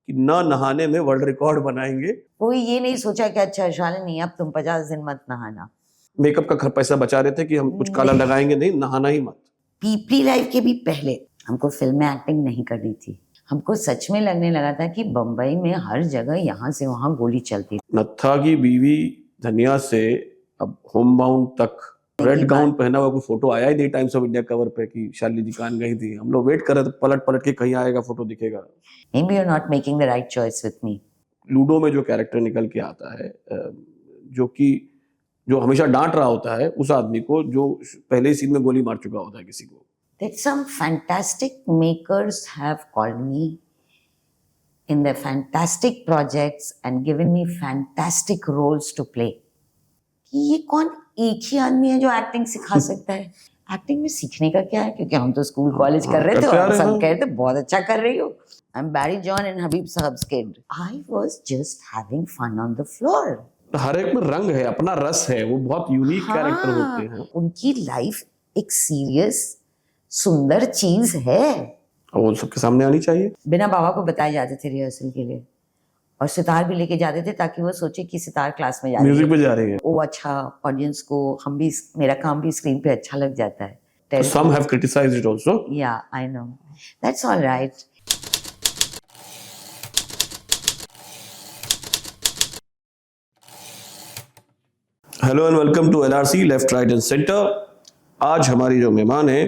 कि न नहाने में वर्ल्ड रिकॉर्ड बनाएंगे। कोई ये नहीं सोचा कि अच्छा शालिनी अब तुम 50 दिन मत नहाना। मेकअप का पैसा बचा रहे थे कि हम कुछ काला लगाएंगे नहीं, नहाना ही मत। पीपली लाइफ के भी पहले हमको फिल्म में एक्टिंग नहीं करनी थी। हमको सच में लगने लगा था कि बम्बई में हर जगह यहाँ से वहाँ गोली चलती। नत्था की बीवी धनिया से अब होम बाउंड तक रेड गाउन पहना हुआ कोई फोटो आया ही नहीं टाइम्स ऑफ इंडिया कवर पे कि शालिनी जी कान गई थी। हम लोग वेट कर रहे थे पलट पलट के कहीं आएगा फोटो दिखेगा। Maybe you're not making the right choice with me. Ludo में जो कैरेक्टर निकल के आता है, जो हमेशा डांट रहा होता है उस आदमी को जो पहले ही सीन में गोली मार चुका होता है किसी को। That some fantastic makers have called me in their fantastic projects and given me fantastic roles to play. कि ये कौन एक ही आदमी है जो एक्टिंग सिखा सकता है? एक्टिंग में सीखने का क्या है, क्योंकि हम तो स्कूल कॉलेज कर रहे थे और सब कह रहे थे बहुत अच्छा कर रही हो। I'm Barry John and Habib Sahab's kid. I was just having fun on the floor. हर एक में रंग है, अपना रस है, वो बहुत यूनिक कैरेक्टर होते हैं। उनकी लाइफ एक सीरियस सुंदर चीज है और वो सबके सामने आनी चाहिए। बिना बाबा को बताए जाते थे रिहर्सल के लिए, और सितार भी लेके जाते थे ताकि वो सोचे कि सितार क्लास में जा रही है, म्यूजिक पे जा रही है। वो अच्छा ऑडियंस को, हम भी, मेरा काम भी स्क्रीन पे अच्छा लग जाता है। Some have criticized it also. Yeah, I know. That's all right. Hello and welcome to LRC left right and centre. आज हमारी जो मेहमान है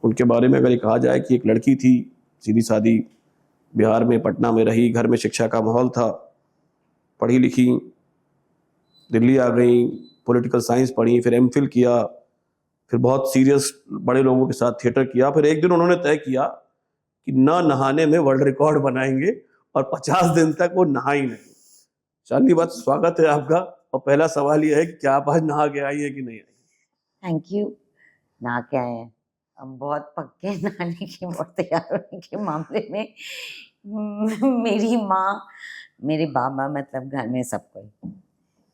उनके बारे में अगर ये कहा जाए कि एक लड़की थी, सीधी सादी, बिहार में पटना में रही, घर में शिक्षा का माहौल था, पढ़ी लिखी, दिल्ली आ गई, पॉलिटिकल साइंस पढ़ी, फिर MPhil किया, फिर बहुत सीरियस बड़े लोगों के साथ थिएटर किया। फिर एक दिन उन्होंने तय किया कि न नहाने में वर्ल्ड रिकॉर्ड बनाएंगे और 50 दिन तक वो नहाई नहीं। शालिनी बात, स्वागत है आपका। और पहला सवाल ये है कि क्या आप आज नहा के आई है कि नहीं आई? Thank you. नहा के आए हैं, हम बहुत पक्के हैं नहाने के और तैयार होने के मामले में। मेरी माँ, मेरे बाबा, मतलब घर में सब कोई,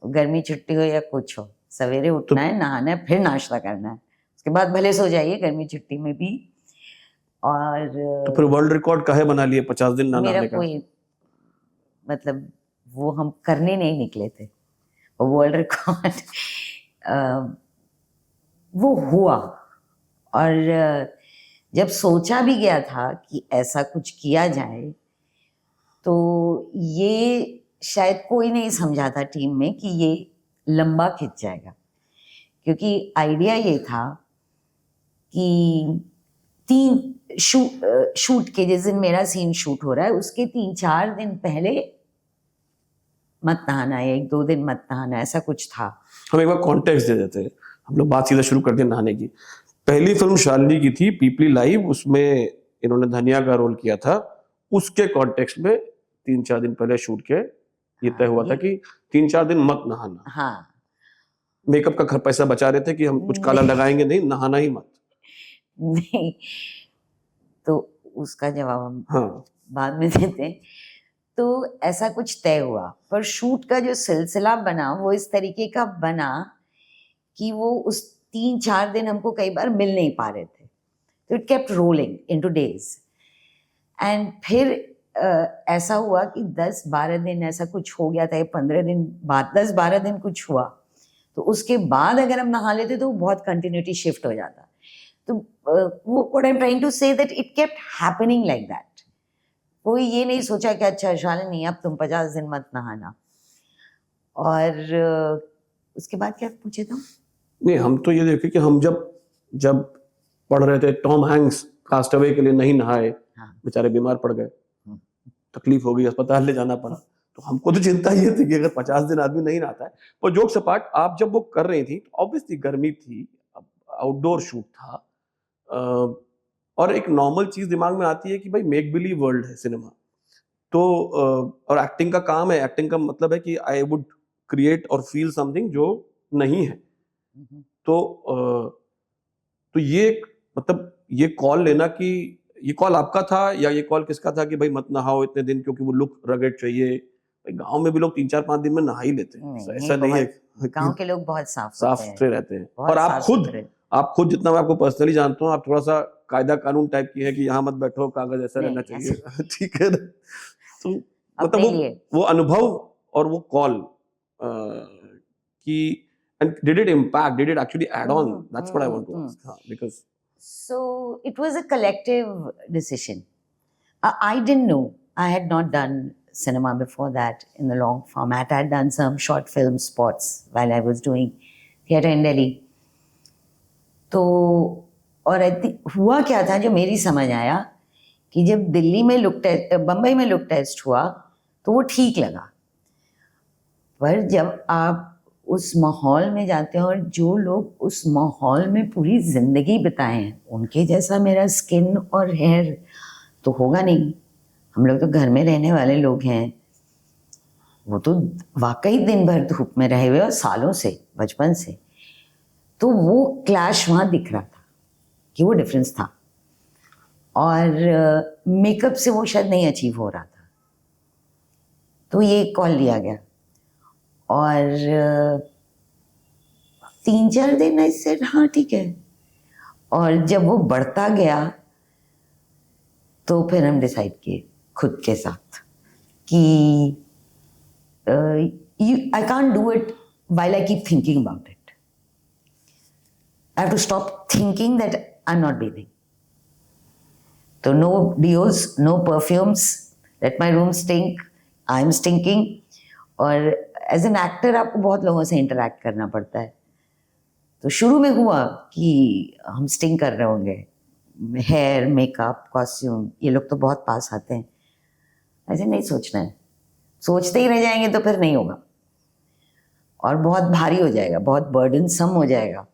गर्मी छुट्टी हो या कुछ हो, सवेरे उठना है, नहाना है, फिर नाश्ता करना है, उसके बाद भले सो जाइए गर्मी छुट्टी में भी। और तो फिर वर्ल्ड रिकॉर्ड काहे बना लिए 50 दिन ना नहाने का? कोई मतलब वो हम करने नहीं निकले थे, वर्ल्ड रिकॉर्ड वो हुआ। और जब सोचा भी गया था कि ऐसा कुछ किया जाए, तो ये शायद कोई नहीं समझा था टीम में कि ये लंबा खिंच जाएगा, क्योंकि आइडिया ये था कि 3 शूट के, जिस दिन मेरा सीन शूट हो रहा है उसके 3-4 दिन पहले मत नहाना है, 1-2 दिन मत नहाना, ऐसा कुछ था। हम एक बार कॉन्टेक्स्ट दे देते हैं, हम लोग बात सीधा शुरू कर दें नहाने की। पहली फिल्म शालिनी की थी पीपली लाइव, उसमें इन्होंने धनिया का रोल किया था। उसके कॉन्टेक्स्ट में 3-4 दिन पहले शूट के ये तय हुआ था कि 3-4 दिन मत नहाना। हाँ, मेकअप का पैसा बचा रहे थे कि हम कुछ काला लगाएंगे नहीं, नहाना ही मत। नहीं, तो उसका जवाब हम बाद में देते हैं। तो ऐसा कुछ तय हुआ, पर शूट का जो सिलसिला बना वो इस तरीके का बना कि वो उस 3-4 दिन हमको कई बार मिल नहीं पा रहे थे, तो it kept rolling into days. And फिर ऐसा हुआ कि 10-12 दिन ऐसा कुछ हो गया था, 15 दिन बाद 10-12 दिन कुछ हुआ, तो उसके बाद अगर हम नहा लेते तो बहुत कंटिन्यूटी शिफ्ट हो जाता। तो वो what I am trying to say that it kept happening like that. कोई ये नहीं सोचा कि अच्छा शालिनी अब तुम 50 दिन मत नहाना। और उसके बाद क्या पूछे तुम? नहीं, हम तो ये देखे कि हम जब पढ़ रहे थे, टॉम हैंक्स कास्टअवे के लिए नहीं नहाए, बेचारे बीमार पड़ गए, तकलीफ हो गई, अस्पताल ले जाना पड़ा। तो हमको तो चिंता ये थी कि अगर 50 दिन आदमी नहीं नहाता है। पर जोक्स अपार्ट, आप जब वो कर रही थी तो ऑब्वियसली गर्मी थी, आउटडोर शूट था, और एक नॉर्मल चीज दिमाग में आती है कि भाई मेक बिलीव वर्ल्ड है सिनेमा, तो और एक्टिंग का काम है। एक्टिंग का मतलब है कि आई वुड क्रिएट और फील समथिंग जो नहीं है। तो ये मतलब ये कॉल लेना, कि ये कॉल आपका था या ये कॉल किसका था कि भाई मत नहाओ इतने दिन, क्योंकि वो लुक रगड़ चाहिए? गांव में भी लोग 3-4-5 दिन में नहा ही लेते हैं, ऐसा नहीं है। गांव के लोग बहुत साफ सुथरे रहते हैं। और आप खुद जितना मैं आपको पर्सनली जानता हूँ, आप थोड़ा सा कायदा कानून टाइप की है कि यहाँ मत बैठो, कागज ऐसा रहना चाहिए। ठीक है ना? तो अपने मतलब लिए। वो अनुभव और वो कॉल कि and did it impact, did it actually add on? That's what I want to ask. Because so it was a collective decision. I didn't know, I had not done cinema before that in the long format. I had done some short film spots while I was doing theatre in Delhi. तो और I think हुआ क्या था जो मेरी समझ आया कि जब दिल्ली में लुक टेस्ट, बम्बई में लुक टेस्ट हुआ तो वो ठीक लगा, पर जब आप उस माहौल में जाते हैं और जो लोग उस माहौल में पूरी जिंदगी बिताए हैं, उनके जैसा मेरा स्किन और हेयर तो होगा नहीं। हम लोग तो घर में रहने वाले लोग हैं, वो तो वाकई दिन भर धूप में रहे हुए और सालों से, बचपन से। तो वो क्लैश वहाँ दिख रहा था कि वो डिफरेंस था, और मेकअप से वो शायद नहीं अचीव हो रहा था। तो ये कॉल लिया गया और 3-4 दिन आई सेड हाँ ठीक है। और जब वो बढ़ता गया तो फिर हम डिसाइड किए खुद के साथ कि I can't do it while I keep thinking about it. I have to stop thinking that I am not breathing. तो no deos, no perfumes, let my room stink, I am stinking. और as an actor आपको बहुत लोगों से interact करना पड़ता है, तो शुरू में हुआ कि हम स्टिंग कर रहे होंगे, हेयर, मेकअप, कॉस्ट्यूम, ये लोग तो बहुत पास आते हैं। ऐसे नहीं सोचना है, सोचते ही रह जाएंगे तो फिर नहीं होगा और बहुत भारी हो जाएगा, बहुत बर्डनसम हो जाएगा।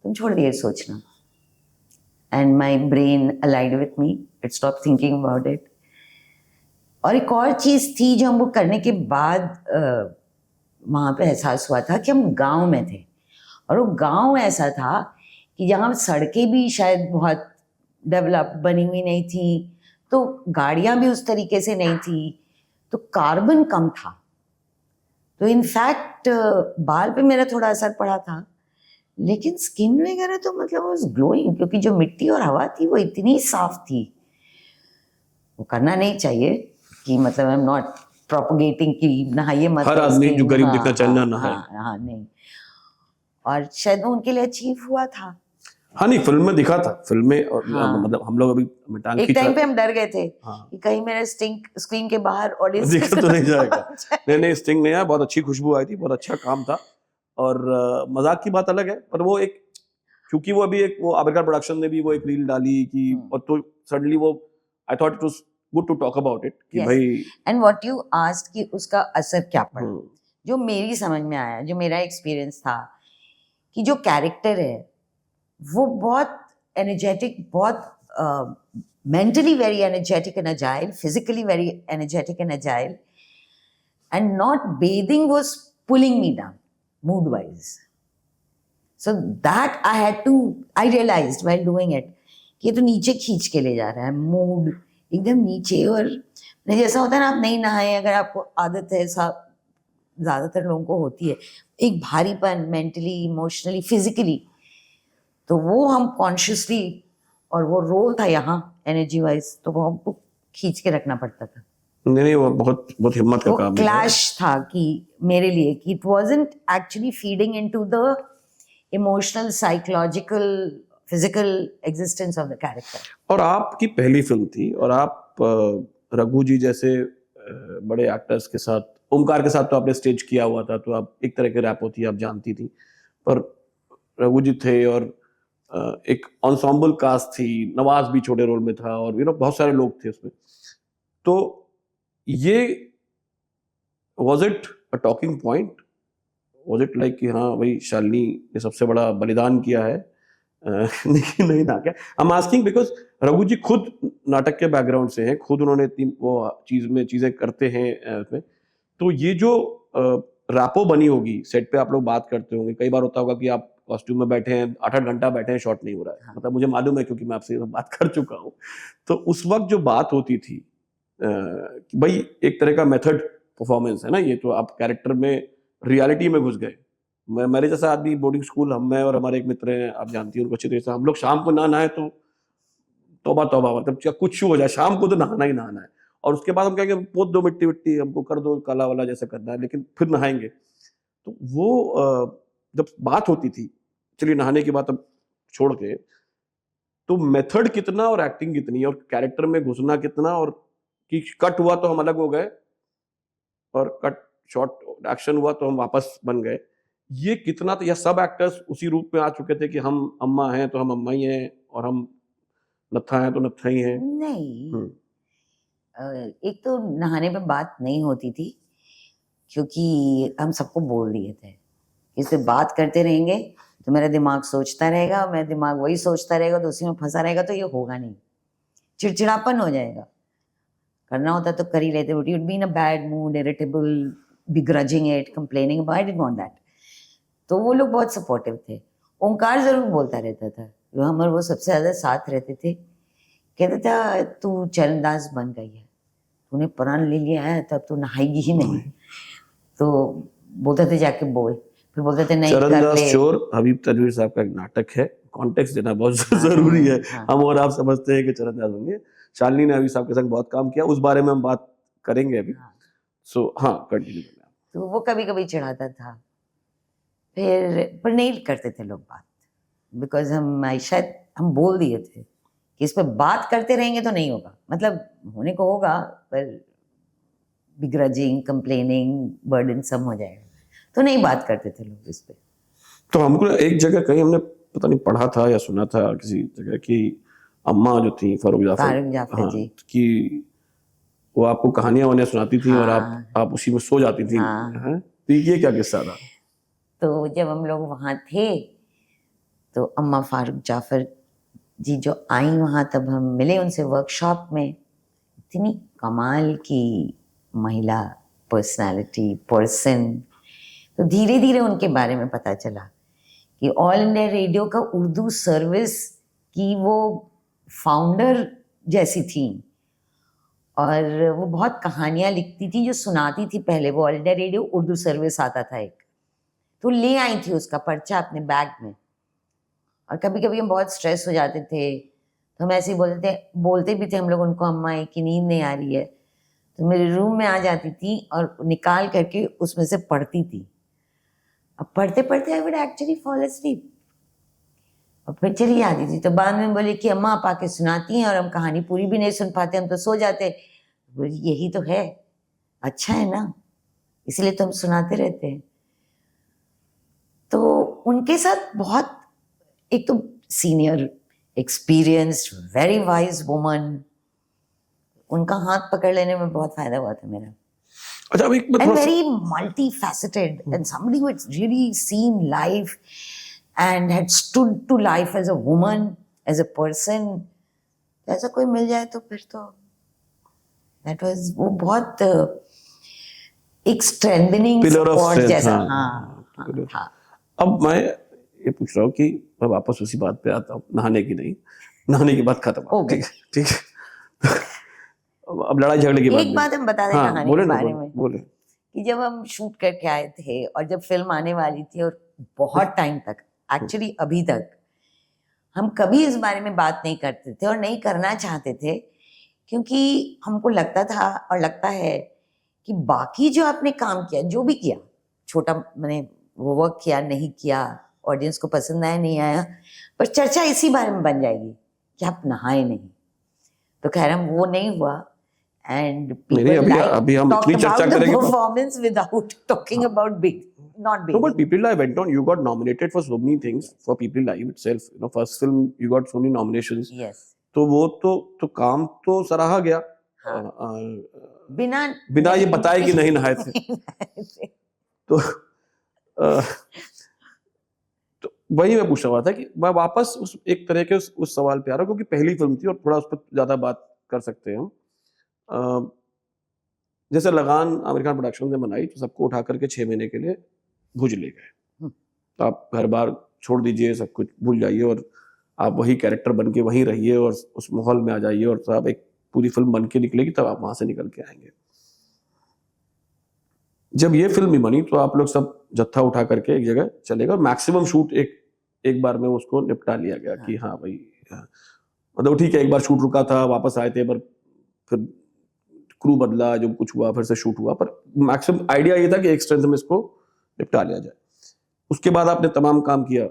तुम छोड़ दिए सोचना। And my brain allied with me, it stop thinking about it. और एक और चीज़ थी जो हम वो करने के बाद वहाँ पे एहसास हुआ था कि हम गांव में थे, और वो गांव ऐसा था कि जहाँ सड़कें भी शायद बहुत डेवलप बनी हुई नहीं थी, तो गाड़ियाँ भी उस तरीके से नहीं थी, तो कार्बन कम था। तो इनफैक्ट बाल पे मेरा थोड़ा असर पड़ा था, लेकिन स्किन वगैरह तो मतलब वाज ग्लोइंग, क्योंकि जो मिट्टी और हवा थी वो इतनी साफ थी। वो करना नहीं चाहिए कि मतलब आई एम नॉट प्रोपोगेटिंग कि नहाइए मत, हर आदमी जो गरीब दिखना चाहे ना नहाए। हाँ नहीं, और शायद उनके लिए अचीव हुआ था। हाँ नहीं, फिल्म में दिखा था, फिल्म में और मतलब हम लोग अभी एक टाइम पे हम डर गए थे हाँ। कि कहीं मेरे स्टिंग स्क्रीन के बाहर ऑडियंस दिखा तो नहीं जाएगा। नहीं स्टिंग नहीं आया, बहुत अच्छी खुशबू आई थी, बहुत अच्छा काम था। और मजाक की बात अलग है, पर वो एक, क्योंकि वो अभी एक वो आबिरकार प्रोडक्शन ने भी वो एक रील डाली कि और तो सडनली वो I thought it was good to talk about it कि भाई, एंड व्हाट यू आस्क्ड कि उसका असर क्या पड़ा। जो मेरी समझ में आया, जो मेरा एक्सपीरियंस था कि जो कैरेक्टर है वो बहुत एनर्जेटिक, बहुत mentally very energetic and agile, physically very energetic and agile, and not bathing was pulling me down mood wise. So that I realized while doing it कि ये तो नीचे खींच के ले जा रहा है, मूड एकदम नीचे। और जैसा होता है ना, आप नहीं नहाए, अगर आपको आदत है, ज़्यादातर लोगों को होती है एक भारीपन, मेंटली, इमोशनली, फिजिकली, तो वो हम कॉन्शियसली, और वो रोल था यहाँ एनर्जी वाइज, तो वो हमको खींच के रखना पड़ता था। नहीं वो बहुत बहुत हिम्मत का काम है। क्लैश था कि मेरे लिए कि it wasn't actually feeding into the emotional, psychological, physical existence of the character. और आपकी पहली फिल्म थी, और आप रघु जी जैसे बड़े एक्टर्स के साथ, ओमकार के साथ तो आपने स्टेज किया हुआ था, तो आप एक तरह के रैप होती आप जानती थी, पर रघु जी थे और एक एंसेंबल कास्ट थी, नवाज भी छोटे रोल में था, और बहुत सारे लोग थे उसमें। तो ये was it a talking point? Was it like कि हाँ भाई शालिनी ने सबसे बड़ा बलिदान किया है? नहीं ना क्या? I'm asking because रघु जी खुद नाटक के बैकग्राउंड से हैं, खुद उन्होंने वो चीजें करते हैं उसमें। तो ये जो रैपो बनी होगी सेट पे, आप लोग बात करते होंगे, कई बार होता होगा कि आप कॉस्ट्यूम में बैठे हैं, 8-8 घंटा बैठे हैं, शॉट नहीं हो रहा है, मतलब मुझे मालूम है क्योंकि मैं आपसे बात कर चुका हूँ। तो उस वक्त जो बात होती थी कि भाई एक तरह का मेथड परफॉर्मेंस है ना ये, तो आप कैरेक्टर में, रियलिटी में घुस गए। मेरे जैसा आदमी, बोर्डिंग स्कूल, हम मैं और हमारे एक मित्र हैं, आप जानती हैं उनको अच्छी तरह से, हम लोग शाम को ना नहाए तो तौबा तौबा, मतलब कुछ हो जाए शाम को तो नहाना ही नहाना है। और उसके बाद हम कहेंगे पोत दो मिट्टी विट्टी, हमको कर दो काला वाला जैसा करना है, लेकिन फिर नहाएंगे। तो वो जब बात होती थी, चलिए नहाने की बात अब छोड़ के, तो मेथड कितना और एक्टिंग कितनी और कैरेक्टर में घुसना कितना, और कि कट हुआ तो हम अलग हो गए और कट शॉर्ट एक्शन हुआ तो हम वापस बन गए, ये कितना था? या सब एक्टर्स उसी रूप में आ चुके थे कि हम अम्मा हैं तो हम अम्मा ही हैं और हम नत्था हैं तो नत्था ही हैं? नहीं, एक तो नहाने पे बात नहीं होती थी क्योंकि हम सबको बोल दिए थे इस पे बात करते रहेंगे तो मेरा दिमाग सोचता रहेगा, मेरा दिमाग वही सोचता रहेगा तो उसी में फंसा रहेगा, तो ये होगा नहीं, चिड़चिड़ापन हो जाएगा। करना होता तो कर ही लेते, but you'd be in a bad mood, irritable, begrudging it, complaining, I didn't want that. तो वो लोग बहुत सपोर्टिव थे। ओंकार जरूर बोलता रहता था, जो हमारे वो सबसे ज्यादा साथ रहते थे, कहता था तू चरणदास बन गई है, तूने प्राण ले लिया है, तब तू नहाएगी ही नहीं। तो बोलते थे जाके बोल, फिर बोलते थे नहीं कर चरणदास ले। चोर हबीब तनवीर साहब का एक नाटक है, कॉन्टेक्स्ट देना बहुत जरूरी है। हम और आप समझते हैं कि चरणदास होंगे, शालिनी ने हबीब साहब के संग बहुत काम किया, उस बारे में हम बात करेंगे अभी। सो हाँ, कंटिन्यू करना। तो वो कभी कभी चिढ़ाता था, फिर पर नहीं करते थे लोग बात, बिकॉज हम शायद हम बोल दिए थे कि इस पर बात करते रहेंगे तो नहीं होगा, मतलब होने को होगा पर बिग्रजिंग, कंप्लेनिंग, बर्डनसम हो जाएगा, तो नहीं बात करते थे लोग इस पे। तो हमको एक जगह कहीं हमने पता नहीं पढ़ा था या सुना था किसी जगह कि अम्मा जो थी फारूक जाफर, हाँ, जी कि वो आपको कहानियां वानियां सुनाती थी, हाँ, और आप उसी में सो जाती थी। हाँ। तो ये क्या किस्सा था? तो जब हम लोग वहाँ थे तो अम्मा फारूक जाफर जी जो आई वहाँ, तब हम मिले उनसे वर्कशॉप में। इतनी कमाल की महिला, पर्सनालिटी, पर्सन। तो धीरे धीरे उनके बारे में पता चला कि ऑल इंडिया रेडियो का उर्दू सर्विस की वो फाउंडर जैसी थी, और वो बहुत कहानियाँ लिखती थी जो सुनाती थी। पहले वो all India radio Urdu service आता था एक, तो ले आई थी उसका पर्चा अपने बैग में। और कभी कभी हम बहुत स्ट्रेस हो जाते थे तो हम ऐसे ही बोलते भी थे हम लोग उनको, अम्मा की नींद नहीं आ रही है, तो मेरे रूम में आ जाती थी और निकाल करके उसमें से पढ़ती थी। अब पढ़ते पढ़ते I would actually fall asleep और फिर चली जाती थी। तो बाद में बोले कि अम्मा आप आके सुनाती हैं और हम कहानी पूरी भी नहीं सुन पाते, हम तो सो जाते। बोले यही तो है, अच्छा है ना, इसलिए तो हम सुनाते रहते हैं। तो उनके साथ बहुत, एक तो senior, experienced, very wise woman, उनका हाथ पकड़ लेने में बहुत फायदा हुआ था मेरा। अच्छा, अब एक and very multifaceted and somebody who had really seen life and had stood to life as a woman, as a person, ऐसा कोई मिल जाए तो फिर तो that was वो बहुत एक strengthening support जैसा। हाँ। अब मैं ये पूछ रहा हूँ कि मैं वापस उसी बात पे आता हूँ, नहाने की नहीं, नहाने की बात खत्म। ठीक है। अब लड़ाई झगड़े की बात, एक बात हम बता दें कहानी के बारे में, बोले कि जब हम शूट करके आए थे और जब फिल्म आने वाली थी, और बहुत टाइम तक, एक्चुअली अभी तक हम कभी इस बारे में बात नहीं करते थे और नहीं करना चाहते थे, क्योंकि हमको लगता था और लगता है कि बाकी जो आपने काम किया, जो भी किया, छोटा मैंने वो वर्क किया नहीं किया, ऑडियंस को पसंद आया नहीं आया, पर चर्चा इसी बारे में बन जाएगी कि आप नहाए नहीं। तो खैर हम वो नहीं हुआ, and people अभी हम इतनी चर्चा करेंगे performance without talking about big, not big. No, but People Live went on. You got nominated for so many things for People Live itself. You know, first film you got so many nominations. Yes. तो वो तो काम तो सराहा गया। हाँ। बिना ये बताए कि नहीं नहाए थे। तो वही मैं पूछ रहा था कि मैं वापस उस एक तरह के उस सवाल पे आ रहा हूँ, क्योंकि पहली फिल्म थी और थोड़ा उस पर ज्यादा बात कर सकते हैं हम। जैसे लगान आमिर खान प्रोडक्शन ने बनाई तो सबको उठा करके 6 महीने के लिए भुज ले गए। तो आप घर बार छोड़ दीजिए, सब कुछ भूल जाइए और आप वही कैरेक्टर बन के वहीं रहिए और उस माहौल में आ जाइए, और तब एक पूरी फिल्म बन के निकलेगी, तब आप वहां से निकल के आएंगे। जब ये फिल्म भी बनी तो आप लोग सब जत्था उठा करके एक जगह चले गए, मैक्सिमम शूट एक बार में उसको निपटा लिया गया। कि हाँ भाई, मतलब ठीक है, एक बार शूट रुका था, वापस आए थे, पर फिर क्रू बदला, जो कुछ हुआ, फिर से शूट हुआ, पर मैक्सिमम आइडिया ये था कि एक स्ट्रेंथ में इसको निपटा लिया जाए। उसके बाद आपने तमाम काम किया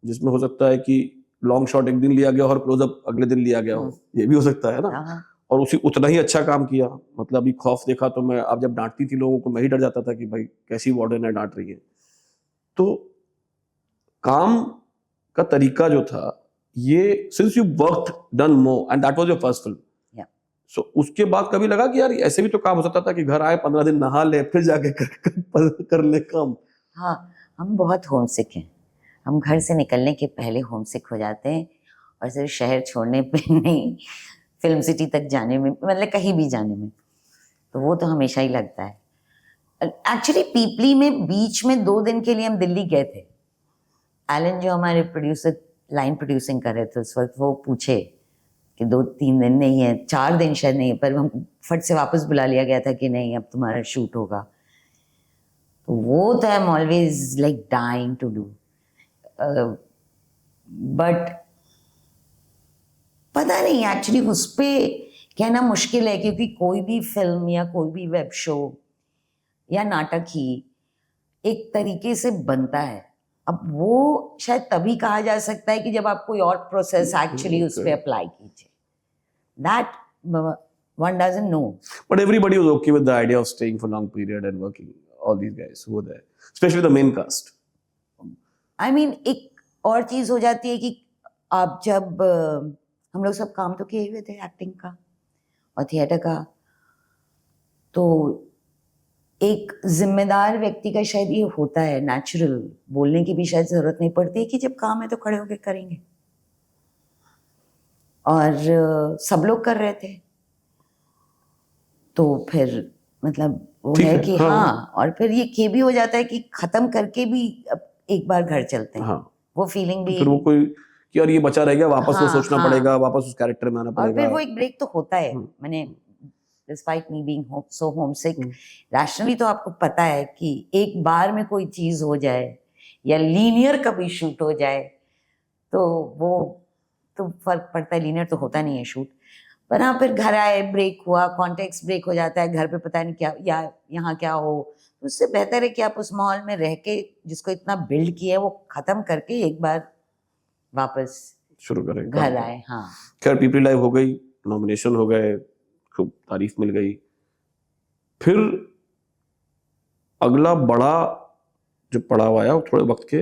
जिसमें हो सकता है कि लॉन्ग शॉट एक दिन लिया गया और क्लोजअप अगले दिन लिया गया हो, ये भी हो सकता है ना, और उसी उतना ही अच्छा काम किया। मतलब अभी खौफ देखा तो मैं, आप जब डांटती थी लोगों को, मैं ही डर जाता था कि भाई कैसी वार्डन है, डांट रही है। तो काम का तरीका जो था ये, since you worked done more and that was your first film, so उसके बाद कभी लगा कि यार ऐसे भी तो काम हो सकता था कि घर आए 15 दिन नहा ले फिर जाके कर ले काम? हाँ, हम बहुत होमसिक हैं। हम घर से निकलने के पहले होमसिक हो जाते हैं, और सिर्फ शहर छोड़ने पे नहीं, फिल्म सिटी तक जाने में, मतलब कहीं भी जाने में, तो वो तो हमेशा ही लगता है। एक्चुअली पीपली में बीच में 2 दिन के लिए हम दिल्ली गए थे। एलन जो हमारे प्रोड्यूसर लाइन प्रोड्यूसिंग कर रहे थे उस वक्त, वो पूछे कि 2-3 दिन नहीं है, 4 दिन शायद नहीं है, पर हम फट से वापस बुला लिया गया था कि नहीं अब तुम्हारा शूट होगा। तो वो तो I am always like dying to do, but पता नहीं एक्चुअली उस पर कहना मुश्किल है, क्योंकि कोई भी फिल्म या कोई भी वेब शो या नाटक ही एक तरीके से बनता है। अब वो शायद तभी कहा जा सकता है कि जब आप कोई और प्रोसेस एक्चुअली उस पर अप्लाई कीजिए। That one doesn't know. But everybody was okay with the idea of staying for long period and working. All these guys who were there, especially the main cast. I mean, एक और चीज हो जाती है कि आप जब हम लोग सब काम तो किए हुए थे एक्टिंग का और थिएटर का, तो एक जिम्मेदार व्यक्ति का शायद ये होता है नेचुरल, बोलने की भी शायद जरूरत नहीं पड़ती है कि जब काम है तो खड़े होकर करेंगे, और सब लोग कर रहे थे, तो फिर मतलब वो है कि हाँ, और फिर ये भी हो जाता है कि खत्म करके भी अब एक बार घर चलते हैं। हाँ, वो फीलिंग भी, फिर वो कोई कि यार ये बचा रह गया, वापस वो सोचना पड़ेगा, वापस उस कैरेक्टर में आना पड़ेगा, और फिर वो एक ब्रेक तो होता है। मैंने despite me being so homesick, rationally तो आपको पता है कि एक बार में कोई चीज हो जाए या लीनियर कभी शूट हो जाए तो वो तो फर्क पड़ता है, लीनियर तो होता नहीं है शूट, पर हाँ फिर घर आए, ब्रेक हुआ, कॉन्टेक्स्ट ब्रेक हो जाता है, घर पे पता नहीं क्या या यहाँ क्या हो, उससे बेहतर है कि आप उस माहौल में रह के जिसको इतना बिल्ड किया है वो खत्म करके एक बार वापस शुरू करें, घर आए। हाँ, खैर पीपली लाइव हो गई, नॉमिनेशन हो गए, खूब तारीफ मिल गई। फिर अगला बड़ा जो पड़ाव आया वो थोड़े वक्त के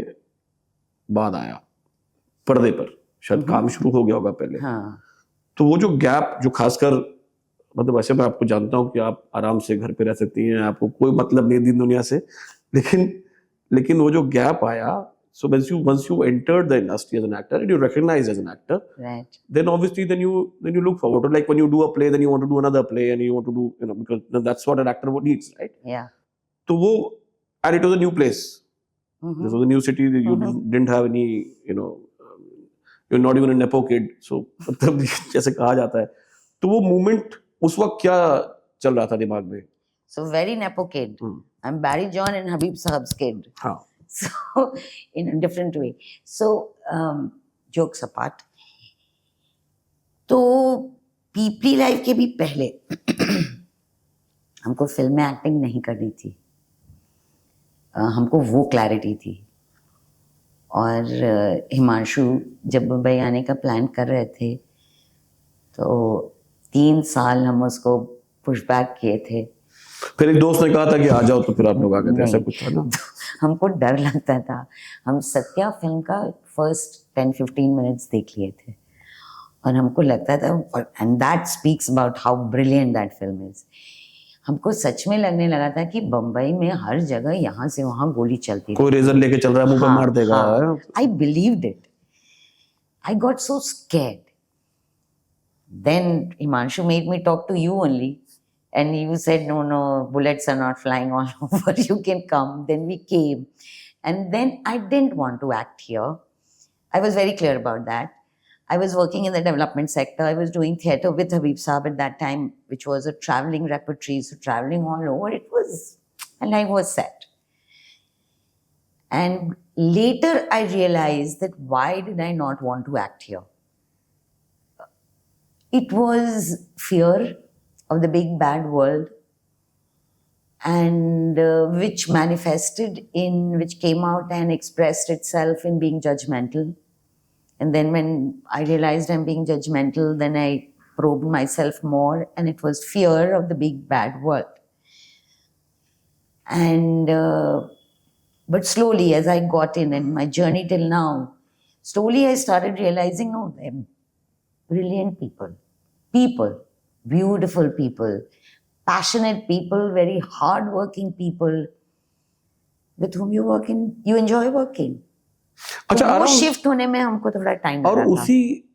बाद आया, पर्दे पर शायद काम शुरू हो गया होगा पहले। हाँ। तो वो जो गैप, जो खासकर मतलब वैसे मैं आपको जानता हूँ कि आप आराम से घर पे रह सकती हैं, आपको कोई मतलब नहीं दिन दुनिया से, लेकिन वो जो गैप आया, so once you entered the industry as an actor and you recognized as an actor, right, then obviously then you look forward to, like when you do a play, then you want to do another play and you want to do, because that's what an actor needs, right? Yeah. तो वो, and it was a new place, this was a new city, you didn't have any, you're not even a nepo kid, so मतलब जैसे कहा जाता है, तो वो moment उस वक्त क्या चल रहा था दिमाग में? So very nepo kid. I'm Barry John and Habib Sahab's kid. हाँ. So in a different way. So jokes apart. तो पीपली लाइव के भी पहले हमको फिल्म में एक्टिंग नहीं करनी थी, हमको वो क्लैरिटी थी, और हिमांशु जब मुंबई आने का प्लान कर रहे थे तो 3 साल हम उसको पुशबैक किए थे। फिर एक दोस्त ने कहा था कि आ जाओ, तो फिर आप लोग आ गए थे, ऐसा कुछ था ना? हमको डर लगता था। हम सत्या फिल्म का फर्स्ट 10-15 मिनट्स देख लिए थे और हमको लगता था, and that speaks about how brilliant that film is, हमको सच में लगने लगा था कि बम्बई में हर जगह यहाँ से वहाँ गोली चलती, कोई रेजर लेके चल रहा है, मुंह पे मार देगा। I believed it, I got so scared. Then Himanshu made me talk to you only and you said no, bullets are not flying all over, you can come. Then we came, and then I didn't want to act here. I was very clear about that. I was working in the development sector. I was doing theatre with Habib Sahab at that time, which was a traveling repertory, so traveling all over, it was, and I was set. And later I realized that why did I not want to act here? It was fear, of the big bad world, and which manifested in, which came out and expressed itself in being judgmental. And then when I realized I'm being judgmental, then I probed myself more, and it was fear of the big bad world. And but slowly, as I got in my journey till now, slowly I started realizing, no, they're brilliant people, beautiful people, passionate people, very hardworking people with whom you enjoy working. अच्छा, तो वो shift होने में हमको थोड़ा time और लगा था.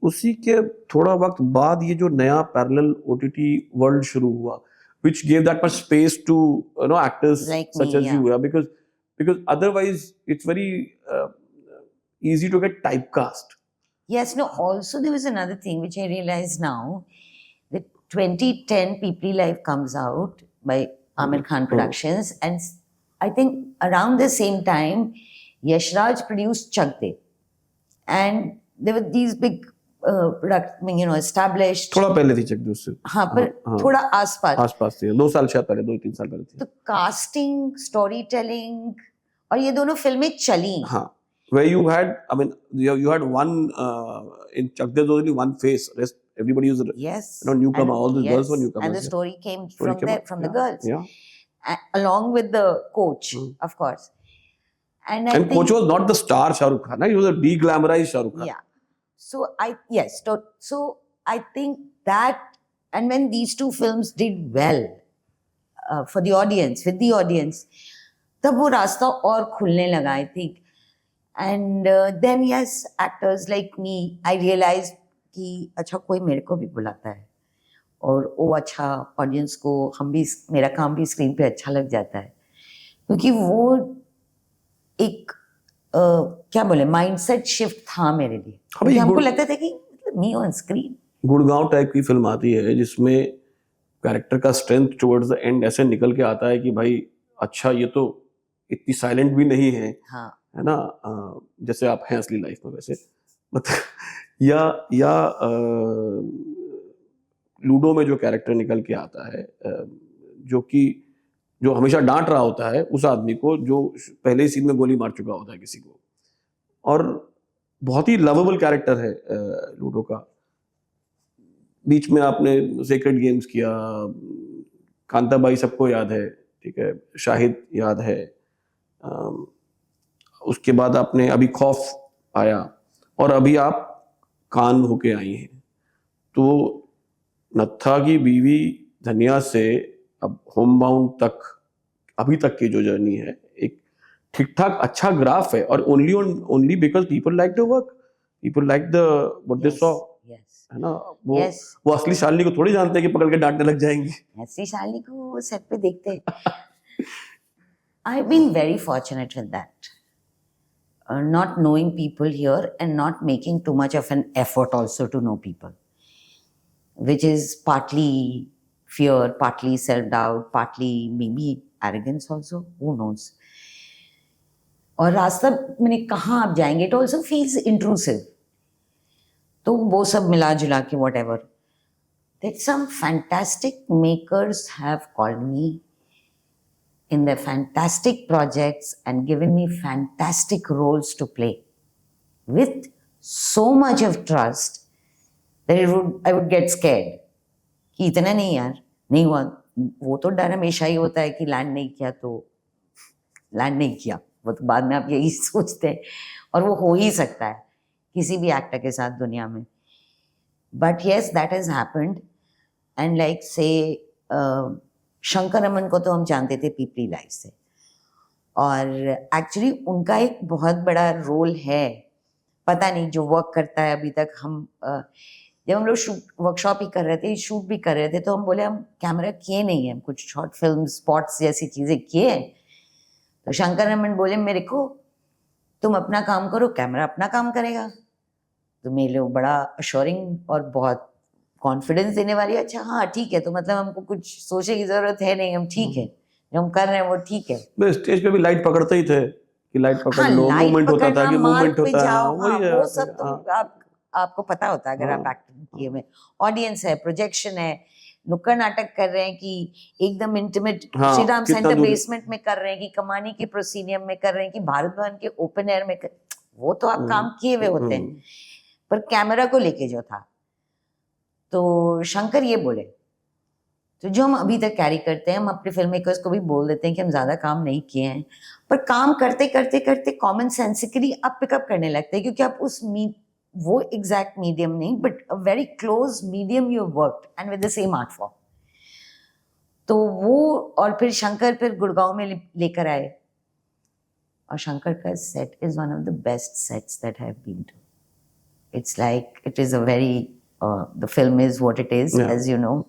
उसी के थोड़ा वक्त बाद ये जो नया पैरेलल ओटीटी वर्ल्ड शुरू हुआ, which gave that much space to actors Like such me, as you, yeah, because otherwise it's very easy to get typecast. Yes, no, also there was another thing which I realize now, that 2010 People Life comes out by Amir Khan Productions, and I think around the same time Yash Raj produced Chak De, and there were these big established. थोड़ा पहले थी चक दे उससे. हाँ, पर थोड़ा आसपास थी, 2 साल शायद पहले, 2-3 साल पहले थी. तो कास्टिंग, स्टोरी टेलिंग, और ये दोनों फिल्में चली. हाँ, where you had, I mean, you had one in Chak De, there was only one face. Rest everybody was newcomer. All the girls were newcomers. And the story came from the yeah, girls. Yeah. Along with the coach, of course. And coach was not the star Shah Rukh Khan. He was a de-glamorized Shah Rukh Khan. Yeah. So I think that, and when these two films did well for the audience, with the audience, तब वो रास्ता और खुलने लगा, I think. And then yes, actors like me, I realized कि अच्छा कोई मेरे को भी बुलाता है, और वो अच्छा ऑडियंस को, मेरा काम भी स्क्रीन पे अच्छा लग जाता है, क्योंकि वो एक क्या बोले माइंडसेट शिफ्ट था मेरे लिए. हमको लगता था कि me on screen. Gurgaon type की फिल्म आती है जिसमें कैरेक्टर का स्ट्रेंथ टुवर्ड्स द एंड ऐसे निकल के आता है कि भाई अच्छा ये तो इतनी साइलेंट भी नहीं है. हाँ. है ना, जैसे आप हैं असली लाइफ में वैसे, मतलब या लूडो में जो कैरेक्टर निकल के आता है, जो हमेशा डांट रहा होता है उस आदमी को जो पहले ही सीन में गोली मार चुका होता है किसी को, और बहुत ही लवेबल कैरेक्टर है लूडो का. बीच में आपने सेक्रेड गेम्स किया, कांताबाई सबको याद है, ठीक है, शाहिद याद है, उसके बाद आपने अभी खौफ आया, और अभी आप कान होके आई हैं. तो नत्था की बीवी धनिया से अब होम बाउंड तक अभी तक की जो जर्नी है, एक ठीक ठाक अच्छा ग्राफ है, और only because people like the work, people like the what they saw. है ना, वो असली शालिनी को थोड़ी जानते हैं कि पकड़ के डांटने लग जाएंगे. असली शालिनी को सेट पे देखते हैं. I have been very fortunate with that, not knowing people here and not making too much of an effort also to know people, which is partly fear, partly self-doubt, partly maybe arrogance also, who knows. और रास्ता मैंने कहाँ आप जाएंगे, it also feels intrusive. तो वो सब मिला जुला के whatever, that some fantastic makers have called me in their fantastic projects and given me fantastic roles to play with so much of trust that I would get scared कि इतना नहीं यार, नहीं हुआ. वो तो डर हमेशा ही होता है कि लैंड नहीं किया तो लैंड नहीं किया, वो तो बाद में आप यही सोचते हैं, और वो हो ही सकता है किसी भी एक्टर के साथ दुनिया में. But yes, that has happened. And like say Shankar Raman को तो हम जानते थे पीपली लाइफ से, और एक्चुअली उनका एक बहुत बड़ा रोल है, पता नहीं जो वर्क करता है अभी तक. हम जब हम लोग वर्कशॉप ही कर रहे थे, शूट भी कर रहे थे, तो हम बोले हम कैमरा किए नहीं है, हम कुछ शॉर्ट फिल्म स्पॉट्स जैसी चीज़ें किए हैं. तो शंकर रमन बोले मेरे को, तुम अपना काम करो, कैमरा अपना काम करेगा. तो मेरे लिए बड़ा अश्योरिंग और बहुत कॉन्फिडेंस देने वाली. अच्छा हाँ ठीक है, तो मतलब हमको कुछ सोचने की जरूरत है नहीं, हम ठीक है, जो हम कर रहे हैं वो ठीक है. स्टेज पे भी लाइट पकड़ते ही थे कि लाइट पकड़ लो, मूवमेंट होता था कि मूवमेंट होता है, वो सब तो आपको पता होता है अगर आप एक्टिंग किए में. ऑडियंस है, प्रोजेक्शन है, नुक्कड़ नाटक कर रहे हैं कि एकदम इंटीमेट हाँ, श्री राम कितना सेंटर दूर- बेसमेंट में कर रहे हैं कि कमानी के प्रोसीनियम में कर रहे हैं कि भारत भवन के ओपन एयर में वो तो आप काम किए हुए होते हैं, पर कैमरा को लेके जो था, तो शंकर ये बोले, तो जो हम अभी तक कैरी करते हैं, हम अपने फिल्म मेकर्स को भी बोल देते हैं कि हम ज्यादा काम नहीं किए हैं, पर काम करते करते करते कॉमन सेंसिकली आप पिकअप करने लगते हैं, क्योंकि आप उस वो एग्जैक्ट मीडियम नहीं, but a very close medium you worked and with the sem art form. तो वो, और फिर शंकर फिर गुड़गांव में लेकर आए, और शंकर का set is one of the best sets that I have been to. It's like it is a very the film is what it is, as you know,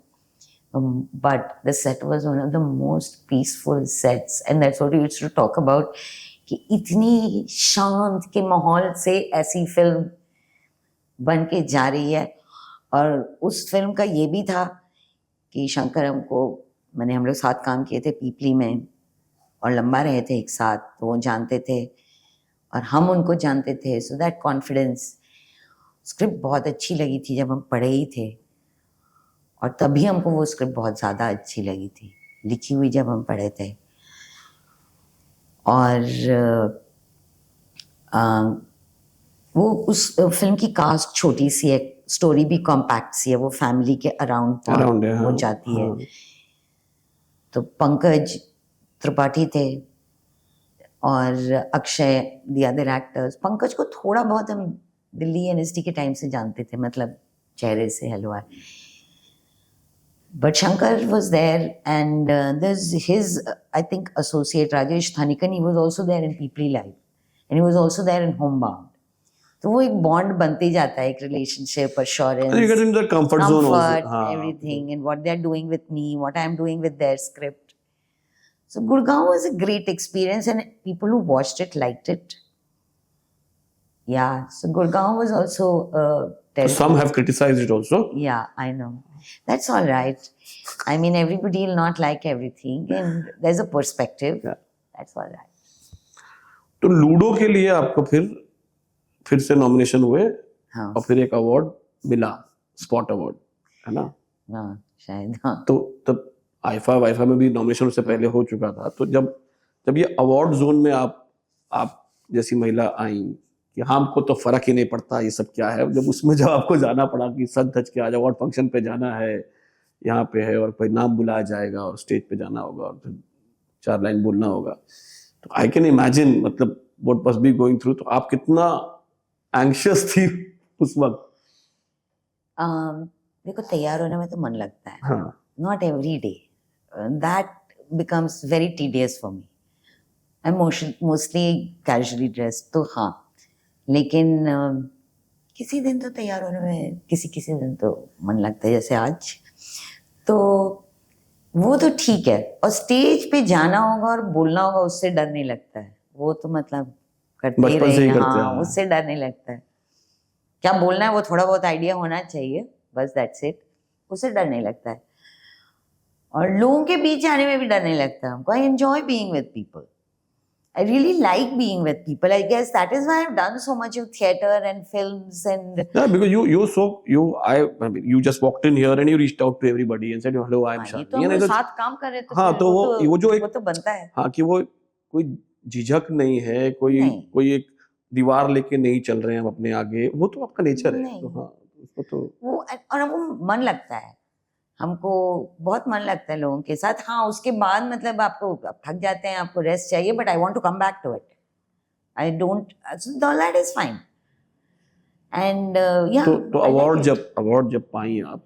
but the set was one of the most peaceful sets, and that's what we used to talk about, कि इतनी शांत के माहौल से ऐसी film बन के जा रही है। और उस फिल्म का ये भी था कि शंकर हमको, मैंने हम लोग साथ काम किए थे पीपली में और लंबा रहे थे एक साथ, तो वो जानते थे और हम उनको जानते थे, सो दैट कॉन्फिडेंस। स्क्रिप्ट बहुत अच्छी लगी थी जब हम पढ़े ही थे, और तभी हमको वो स्क्रिप्ट बहुत ज़्यादा अच्छी लगी थी, लिखी हुई जब हम पढ़े थे। और वो उस फिल्म की कास्ट छोटी सी है, स्टोरी भी कॉम्पैक्ट सी है, वो फैमिली के अराउंड हो जाती है। तो पंकज त्रिपाठी थे और Akshay, the other actors. Pankaj को थोड़ा बहुत हम दिल्ली यूनिवर्सिटी के टाइम से जानते थे, मतलब चेहरे से हलवा। But Shankar was there, and there's his, I think, associate Rajesh Thanikan. He was also there in People Live, and he was also there in Homebound. तो वो एक बॉन्ड बनते जाता है, एक relationship, assurance, you get in the comfort zone also. हाँ. everything, and what they're doing with me, what I'm doing with their script. So Gurgaon was a great experience, and people who watched it liked it. Yeah, so Gurgaon was also some have criticized it also. Yeah, I know. That's all right. I mean, everybody will not like everything, and there's a perspective. Yeah. That's all right. तो ludo के लिए आपको फिर से nomination हुए, हाँ, और फिर एक अवार्ड मिला, स्पॉट अवार्ड, है ना? हाँ, शायद, हाँ। तो तब आईफा में भी नॉमिनेशन उससे पहले हो चुका था। तो जब ये अवार्ड जोन में आप जैसी महिला आई कि हाँ, हमको तो फर्क ही नहीं पड़ता ये सब क्या है, जब आपको जाना पड़ा कि सज धज के आज अवार्ड फंक्शन पे जाना है, यहाँ पे है, और कोई नाम बुलाया जाएगा और स्टेज पे जाना होगा और फिर 4 लाइन बोलना होगा, तो आई कैन इमेजिन, मतलब what must be going through. तो आप कितना एंग्शियस थी उस वक्त? देखो, तैयार होने में तो मन लगता है, हाँ, not every day, that becomes very tedious for me. I am mostly casually dressed, तो हाँ, लेकिन किसी दिन तो तैयार होने में, किसी दिन तो मन लगता है, जैसे आज। तो वो तो ठीक है, और स्टेज पे जाना होगा और बोलना होगा, उससे डर नहीं लगता है। वो तो मतलब करते ही रहे, हाँ, उससे डर नहीं लगता है। क्या बोलना है वो थोड़ा बहुत आइडिया होना चाहिए, बस दैट्स इट, उससे डर नहीं लगता है। और लोगों के बीच आने में भी डर नहीं लगता हमको। I enjoy being with people, I really like being with people. I guess that is why I've done so much of theatre and films and. Yeah, because you just walked in here and you reached out to everybody and said hello, I'm Shani. तो हम साथ काम कर रहे थे। हाँ, तो वो जो एक, वो तो बनता है। हाँ, कि वो कोई झिझक नहीं है, कोई एक दीवार लेके नहीं चल रहे हैं हम अपने आगे, वो तो आपका नेचर है। तो हाँ, उसको तो वो, और हमको मन लगता है, हमको बहुत मन लगता है लोगों के साथ। हाँ, उसके बाद मतलब आपको थक जाते हैं, आपको रेस्ट चाहिए, but I want to come back to it. I don't, that is fine. And yeah, तो अवार्ड जब पाई आप,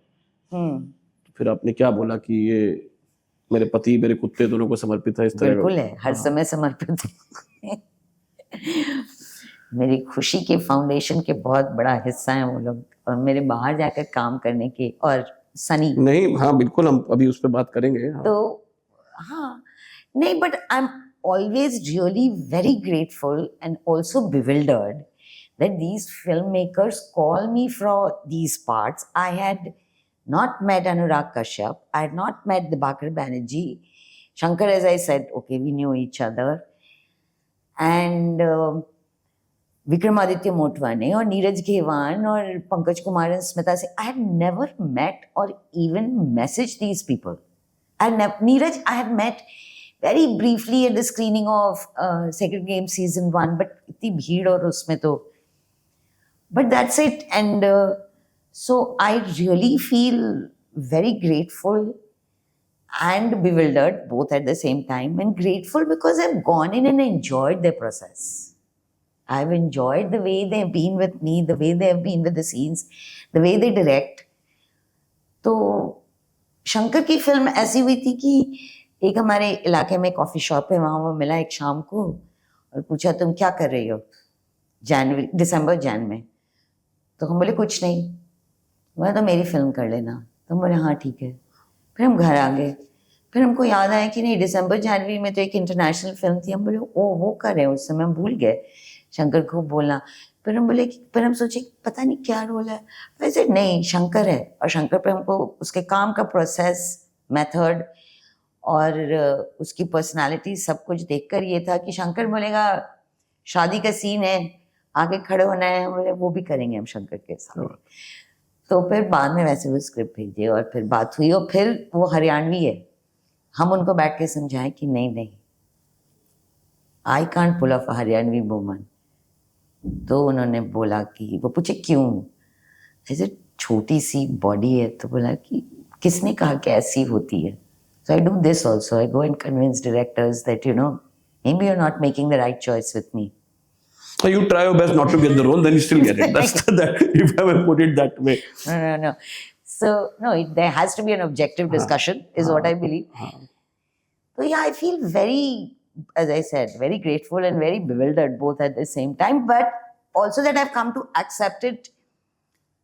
तो फिर आपने क्या बोला कि ये मेरे पति, मेरे कुत्ते दोनों को समर्पित है, इस तरह? बिल्कुल है, हर समय समर्पित है। मेरी खुशी के फाउंडेशन के बहुत बड़ा हिस्सा है वो लोग, और मेरे बाहर जाकर काम करने के, और सनी नहीं, हाँ बिल्कुल, हम अभी उस पर बात करेंगे। हाँ। तो हाँ, नहीं, but I am always really very grateful and also bewildered that these filmmakers call me for these parts. I had not met Anurag Kashyap. I had not met Dibakar Banerjee. Shankar, as I said, okay, we knew each other. And Vikramaditya Motwane और नीरज घेवान और Pankaj Kumar and Smita Singh. I had never met or even messaged these people. Neeraj I had met very briefly at the screening of Sacred Games season 1, but इतनी भीड़ और उसमें तो, but that's it. And so I really feel very grateful and bewildered both at the same time, and grateful because I've gone in and enjoyed their process. I've enjoyed the way they've been with me, the way they've been with the scenes, the way they direct. तो शंकर की film ऐसी हुई थी कि एक हमारे इलाके में कॉफ़ी शॉप है, वहाँ वो मिला एक शाम को और पूछा तुम क्या कर रही हो दिसंबर में. तो हम बोले कुछ नहीं. मैं तो मेरी फिल्म कर लेना. तो हम बोले हाँ ठीक है. फिर हम घर आ गए. फिर हमको याद आया कि नहीं, दिसंबर जनवरी में तो एक इंटरनेशनल फिल्म थी. हम बोले ओ वो कर रहे हैं. उस समय हम भूल गए शंकर को बोलना. फिर हम बोले कि फिर हम सोचे पता नहीं क्या रोल है. वैसे नहीं, शंकर है. और शंकर पे हमको उसके काम का प्रोसेस, मेथड और उसकी पर्सनालिटी सब कुछ देखकर ये था कि शंकर बोलेगा शादी का सीन है, आगे खड़े होना है. हम बोले वो भी करेंगे हम शंकर के साथ. तो फिर बाद में वैसे वो स्क्रिप्ट भेजे और फिर बात हुई और फिर वो हरियाणवी है. हम उनको बैठ के समझाएं कि नहीं, I can't pull off a Haryanvi woman. तो उन्होंने बोला कि वो पूछे क्यों, ऐसे छोटी सी बॉडी है. तो बोला कि किसने कहा कि ऐसी होती है. So I do this also. I go and convince directors that, you know, maybe you're not making the right choice with me. So you try your best not to get the role, then you still get it. That's that, if I may put it that way. No. So, no, there has to be an objective discussion, is what I believe. So, yeah, I feel very, as I said, very grateful and very bewildered both at the same time, but also that I've come to accept it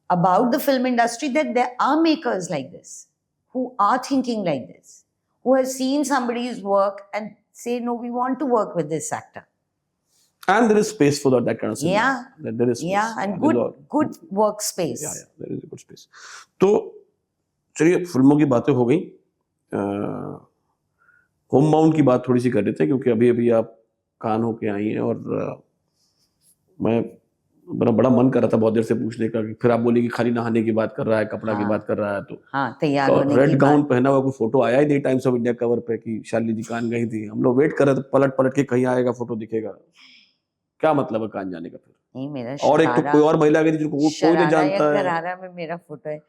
about the film industry, that there are makers like this, who are thinking like this, who have seen somebody's work and say, no, we want to work with this actor. And there is space for that kind of cinema. Yeah. There is space. Yeah, and good workspace. Yeah, there is a good space. तो चलिए फिल्मों की बातें हो गई. Home bound की बात थोड़ी सी कर रहे थे क्योंकि अभी आप कान होके आई हैं और मैं बड़ा मन कर रहा था बहुत देर से पूछने का कि फिर आप बोली कि खाली नहाने की बात कर रहा है, कपड़ा की बात कर रहा है. तो तैयार होने की रेड गाउन पहना हुआ कोई फोटो आया ही नहीं टाइम्स ऑफ इंडिया कवर पे कि शालिनी जी कान गई थी. हम लोग वेट कर रहे थे, पलट के कहीं आएगा फोटो दिखेगा. क्या मतलब है कान जाने का फिर? नहीं, मेरा और एक तो कोई और महिला गई थी जिनको कोई नहीं जानता है. शरारा में मेरा फोटो है.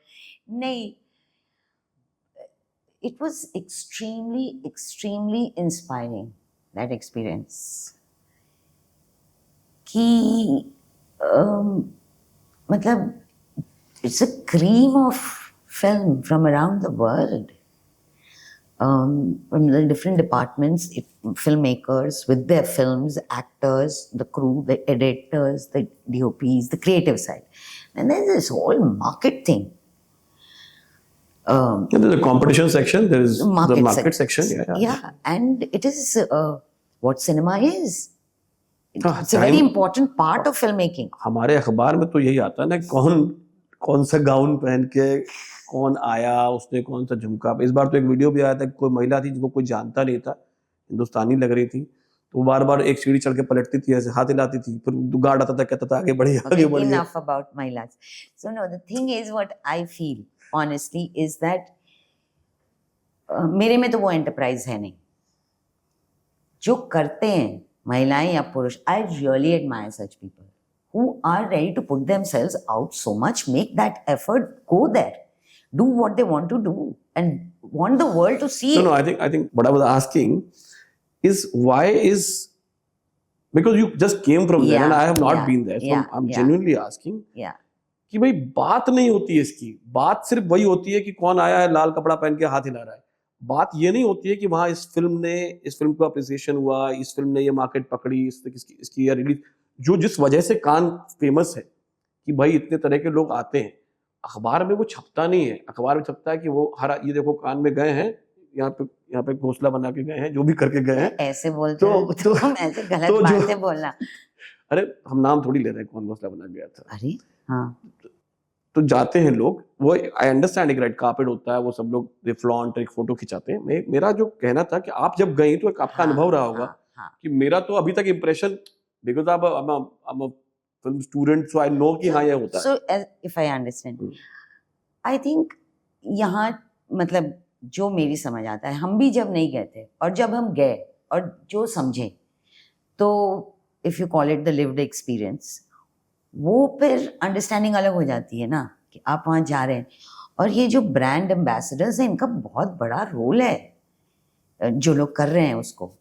नहीं, it was extremely inspiring, that experience. कि मतलब it's a cream of film from around the world. From the different departments, filmmakers with their films, actors, the crew, the editors, the DOPs, the creative side. And there's this whole market thing. There's a competition section, there is the market section. Yeah, and it is what cinema is. It's a very important part of filmmaking. हमारे अखबार में तो यही आता है ना, कौन सा गाउन पहन के कौन आया, उसने कौन सा झुमका. इस बार तो एक वीडियो भी आया था, कोई महिला थी जिसको कोई जानता नहीं था, हिंदुस्तानी लग रही थी, तो बार एक सीढ़ी चढ़ के पलटती थी, ऐसे हाथ हिलाती थी, फिर गार्ड आता था, कहता था आगे बढ़िए. Enough about महिलाs. So no, the thing is, what I feel honestly is that मेरे में तो वो एंटरप्राइज है नहीं. जो करते हैं महिलाएं या पुरुष, I really admire such people who are ready to put themselves out so much, make that effort, go there, do what they want to do, and want the world to see. No, I think what I was asking is why is, because you just came from there and I have not been there, so I'm genuinely asking. कि भाई बात नहीं होती है इसकी. बात सिर्फ वही होती है कि कौन आया है लाल कपड़ा पहन के हाथ हिला रहा है. बात ये नहीं होती है कि वहाँ इस फिल्म को अप्रिसिएशन हुआ, इस फिल्म ने ये मार्केट पकड़ी, इसकी ये रिलीज, जो जिस वजह से कान फेमस है कि भाई इतने तरह के लोग आते हैं. अखबार में वो छपता नहीं है. अखबार में छपता है कि वो ये देखो कान में गए हैं, यहाँ पे घोंसला बना के गए हैं, जो भी करके गए हैं. ऐसे बोलते तो हम ऐसे गलत बातें बोलना. अरे हम नाम थोड़ी ले रहे हैं कौन घोंसला बना गया था. अरे हाँ, तो जाते हैं लोग, वो आई अंडरस्टैंड, एक रेड कार्पेट होता है, वो सब लोग दे फ्लॉन्ट, एक फोटो खिंचाते हैं. मेरा जो कहना था कि आप जब गई तो एक आपका अनुभव रहा होगा कि मेरा तो अभी तक इम्प्रेशन, बिकॉज आप film student, so I know कि हाँ ये होता है. So if I understand, I think यहाँ मतलब जो मेरी समझ आता है, हम भी जब नहीं गए थे और जब हम गए और जो समझे, तो if you call it the lived experience, वो फिर अंडरस्टैंडिंग अलग हो जाती है ना कि आप वहाँ जा रहे हैं. और ये जो ब्रांड एम्बेसडर्स हैं, इनका बहुत बड़ा रोल है जो लोग कर रहे हैं उसको.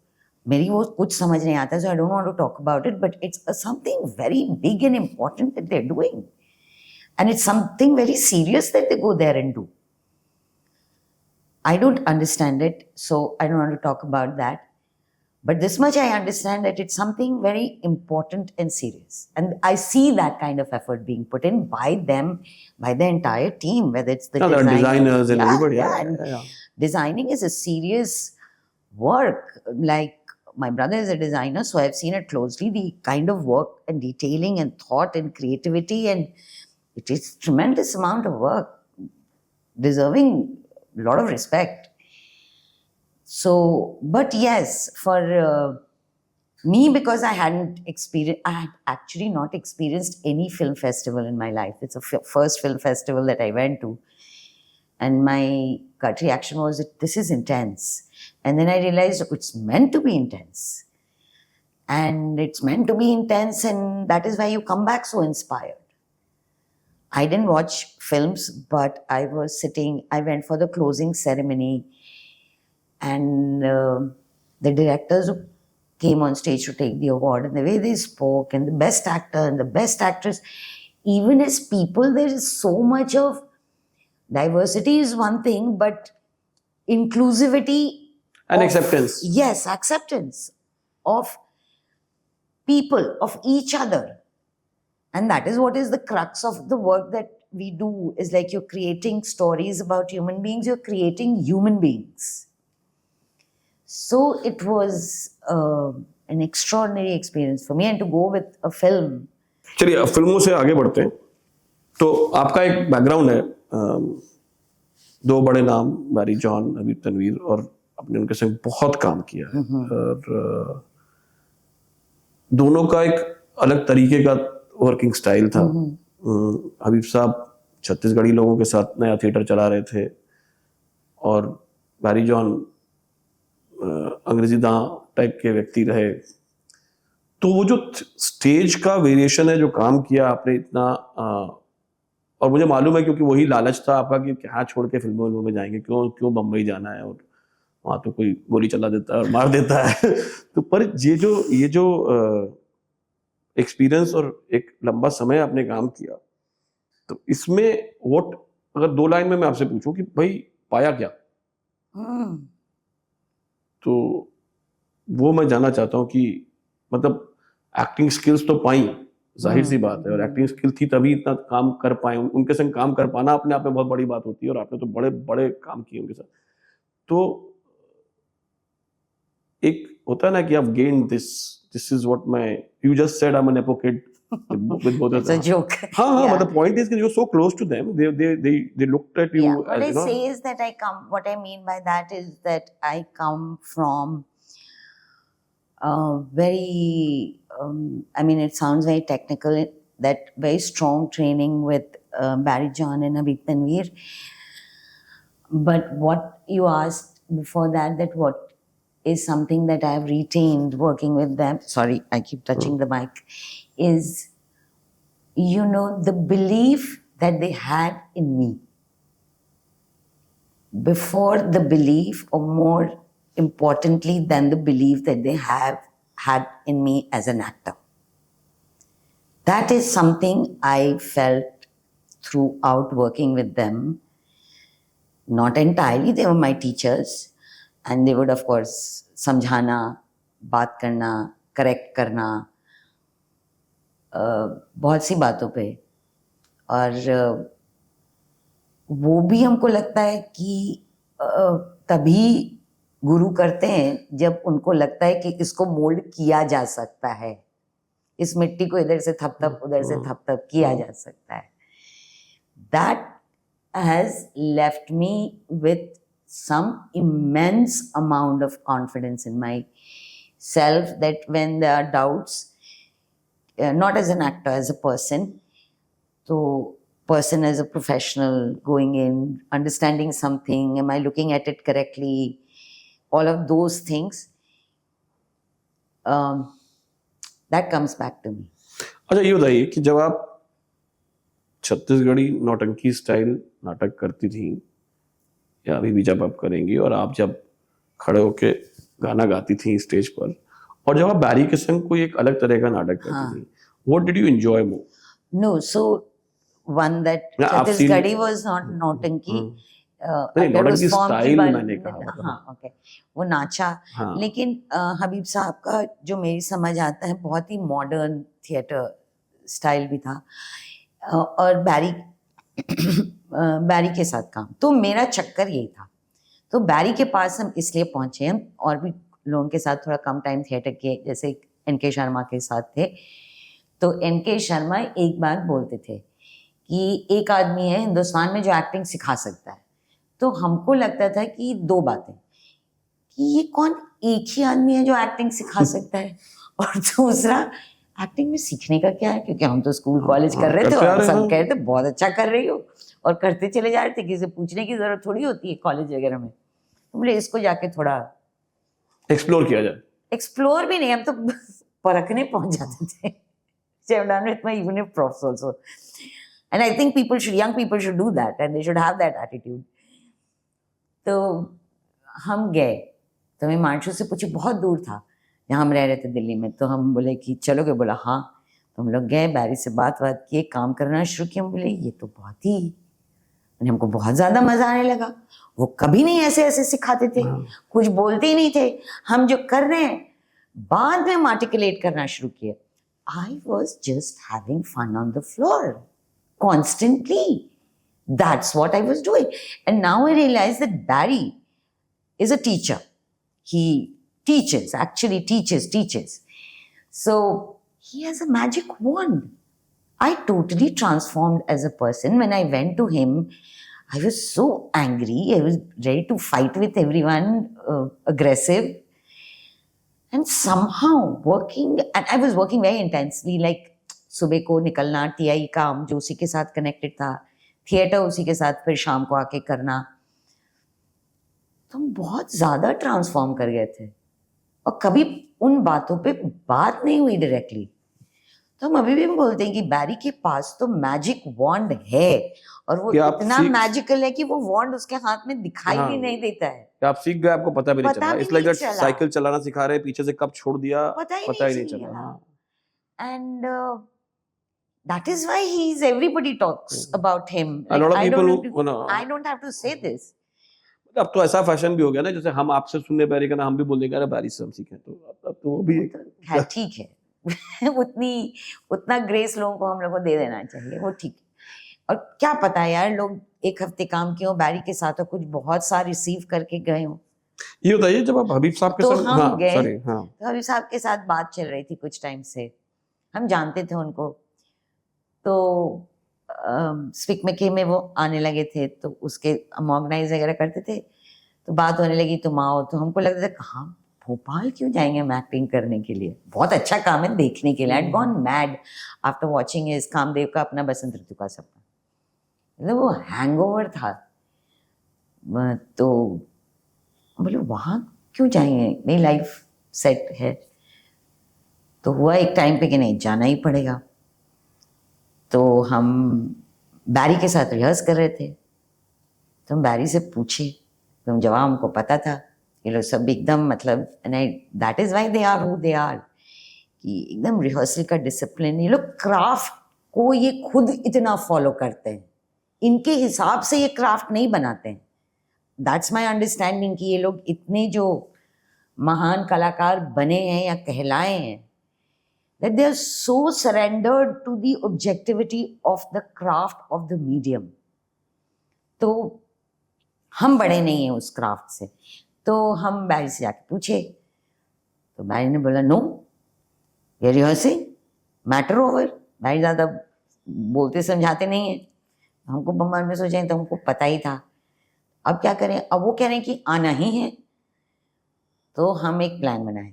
मेरी वो कुछ समझ नहीं आता, so I don't want to talk about it, but it's something very big and important that they're doing. And it's something very serious that they go there and do. I don't understand it, so I don't want to talk about that. But this much I understand that it's something very important and serious. And I see that kind of effort being put in by them, by the entire team, whether it's the designers and everybody. Yeah. Designing is a serious work. Like, my brother is a designer, so I've seen it closely, the kind of work and detailing and thought and creativity, and it is tremendous amount of work, deserving a lot of respect. So, but yes, for me, because I had actually not experienced any film festival in my life. It's a first film festival that I went to. And my gut reaction was, this is intense. And then I realized it's meant to be intense. And it's meant to be intense, and that is why you come back so inspired. I didn't watch films, but I was sitting, I went for the closing ceremony, and the directors who came on stage to take the award, and the way they spoke, and the best actor and the best actress, even as people, there is so much of diversity is one thing, but inclusivity and acceptance. Yes, acceptance of people, of each other. And that is what is the crux of the work that we do, is like you're creating stories about human beings, you're creating human beings. So it was an extraordinary experience for me, and to go with a film. चलिए अब फिल्मों से आगे बढ़ते हैं. तो आपका एक बैकग्राउंड है, दो बड़े नाम, बैरी जॉन, हबीब तनवीर, और आपने उनके संग बहुत काम किया है. और दोनों का एक अलग तरीके का वर्किंग स्टाइल था. हबीब साहब छत्तीसगढ़ी लोगों के साथ नया थिएटर चला रहे थे, और बैरी जॉन अंग्रेजी दां टाइप के व्यक्ति रहे. तो वो जो स्टेज का वेरिएशन है, जो काम किया आपने इतना, और मुझे मालूम है क्योंकि वही लालच था आपका कि क्या छोड़ के फिल्मों में जाएंगे, क्यों बम्बई जाना है, और वहाँ तो कोई गोली चला देता है और मार देता है. तो पर ये जो एक्सपीरियंस और एक लंबा समय आपने काम किया, तो इसमें अगर दो लाइन में मैं आपसे पूछूं कि भाई पाया क्या, तो वो मैं जानना चाहता हूं कि मतलब एक्टिंग स्किल्स तो पाई, जाहिर सी बात है, और एक्टिंग स्किल थी तभी इतना काम कर पाए. उनके संग काम कर पाना अपने आप में बहुत बड़ी बात होती है, और आपने तो बड़े बड़े काम किए उनके साथ. तो एक होता है ना कि आप again this is what you just said, I am an nepo kid with both of them. It's a joke. But the point is that you're so close to them. They looked at you. Yeah. What I say is that what I mean by that is that I come from very, I mean, it sounds very technical, that very strong training with Barry John and Habib Tanveer. But what you asked before that what is something that I have retained working with them, sorry, I keep touching the mic, is, the belief that they had in me. Before the belief, or more importantly than the belief that they have had in me as an actor. That is something I felt throughout working with them. Not entirely, they were my teachers, and they would of course समझाना, बात करना, correct करना, बहुत सी बातों पे. और वो भी हमको लगता है कि तभी गुरु करते हैं जब उनको लगता है कि इसको मोल्ड किया जा सकता है, इस मिट्टी को इधर से थप उधर से थप किया जा सकता है. That has left me with some immense amount of confidence in myself, that when there are doubts, not as an actor, as a person. So, person as a professional, going in, understanding something, am I looking at it correctly? All of those things, that comes back to me. अच्छा, ये बताइए कि जब आप छत्तीसगढ़ी नौटंकी style नाटक करती थी, या अभी भी जब आप करेंगी, और आप जब खड़े होके गाना गाती थी स्टेज पर, और जब आप बैरी के संग कोई एक अलग तरह का नाटक करती थी, what did you enjoy more? No, so one that Chhattisgarhi was not Nautanki. नौटंकी स्टाइल मैंने कहा। हाँ, ओके, वो नाचा। लेकिन हबीब साहब का जो मेरी समझ आता है बहुत ही मॉडर्न थिएटर स्टाइल भी था, और बैरी के साथ काम। तो मेरा चक्कर यही था। तो बैरी के पास हम इसलिए पहुंचे, हम और भी लोगों के साथ थोड़ा कम टाइम थिएटर किए, जैसे एनके शर्मा के साथ थे। तो एनके शर्मा एक बार बोलते थे कि एक आदमी है हिंदुस्तान में जो एक्टिंग सिखा सकता है। तो हमको लगता था कि दो बातें, कि ये कौन एक ही आदमी है जो एक्टिंग सिखा सकता है, और दूसरा एक्टिंग में सीखने का क्या है, क्योंकि हम तो स्कूल कॉलेज कर रहे थे और सब कह रहे थे बहुत अच्छा कर रही हो, और करते चले जा रहे थे, किसी से पूछने की जरूरत थोड़ी होती है कॉलेज वगैरह में। तो बोले इसको जाके थोड़ा एक्सप्लोर किया जाए। एक्सप्लोर भी नहीं, हम तो परखने पहुंच जाते थे। So I've done with my even if profs also, and I think young people should do that, and they should have that attitude. तो हम गए, तो मैं हिमांशु से पूछी, बहुत दूर था जहाँ हम रह रहे थे दिल्ली में, तो हम बोले कि चलोगे? बोला हाँ। तो हम लोग गए, बैरी से बात किए, काम करना शुरू किया। हम बोले ये तो बहुत ही, हमको बहुत ज़्यादा मज़ा आने लगा। वो कभी नहीं ऐसे ऐसे सिखाते थे, कुछ बोलते ही नहीं थे, हम जो कर रहे हैं बाद में हम आर्टिकुलेट करना शुरू किए। I was just having fun on the floor constantly. That's what I was doing. And now I realize that Barry is a teacher. He teaches, actually teaches. So he has a magic wand. I totally transformed as a person. When I went to him, I was so angry. I was ready to fight with everyone, aggressive. And somehow working, and I was working very intensely, like सुबह को निकलना, TI काम जो उसी के साथ connected था, theatre उसी के साथ, फिर शाम को आके करना। तो हम बहुत ज़्यादा ट्रांसफॉर्म कर गए थे, और कभी उन बातों पे बात नहीं हुई डायरेक्टली। तो हम अभी भी बोलते हैं कि बैरी के पास तो मैजिक वॉन्ड है, और वो इतना मैजिकल है कि वो वॉन्ड उसके हाथ में दिखाई भी नहीं देता है। आप सीख गए, आपको पता भी नहीं चला। इट्स लाइक दैट साइकिल चलाना सिखा रहे, पीछे से कब छोड़ दिया पता ही नहीं चला। And that is why everybody talks about him. A lot of people I don't have to say this. अब तो ऐसा फैशन भी हो गया ना, जैसे हम आपसे सुनने बैरी का ना, हम भी बोल देंगे अरे बैरी से हम सीखे। तो अब तो वो भी है, ठीक है। उतना ग्रेस लोगों को हम लोगों को दे देना चाहिए, वो ठीक है। और क्या पता यार, लोग एक हफ्ते काम किए हो बैरी के साथ, और कुछ बहुत सा रिसीव करके गए हो। ये बताइए, जब आप हबीब साहब के साथ हम गए, तो हबीब साहब के साथ बात चल रही थी कुछ टाइम से, हम जानते थे उनको। तो स्पिक में वो आने लगे थे, तो उसके हम ऑर्गेनाइज वगैरह करते थे, तो बात होने लगी तुम आओ। तो हमको लगता था कहाँ, भोपाल क्यों जाएंगे हम एक्टिंग करने के लिए, बहुत अच्छा काम है देखने के लिए। I gone mad after watching is Kamdev का अपना बसंत ऋतु का सपना, मतलब वो हैंगओवर था। तो बोले वहाँ क्यों जाएंगे, मेरी लाइफ सेट है। तो हुआ एक टाइम पे कि नहीं, जाना ही पड़ेगा। तो हम बैरी के साथ रिहर्स कर रहे थे, तो हम बैरी से पूछे, तो जवाब हमको पता था, ये लोग सब एकदम मतलब, that is why they are who they are, कि एकदम रिहर्सल का डिसिप्लिन, ये लोग क्राफ्ट को ये खुद इतना फॉलो करते हैं, इनके हिसाब से ये क्राफ्ट नहीं बनाते हैं। दैट्स माई अंडरस्टैंडिंग कि ये लोग इतने जो महान कलाकार बने हैं या कहलाए हैं, that they are so surrendered to the objectivity of the craft of the medium. तो हम बड़े नहीं हैं उस क्राफ्ट से। तो हम बैरी से जाके पूछे, तो बैरी ने बोला नो, ये रिहर्सिंग मैटर ओवर। बैरी ज़्यादा बोलते समझाते नहीं हैं, हमको बम्बार में सोचें तो हमको पता ही था। अब क्या करें, अब वो कह रहे हैं कि आना ही है। तो हम एक प्लान बनाए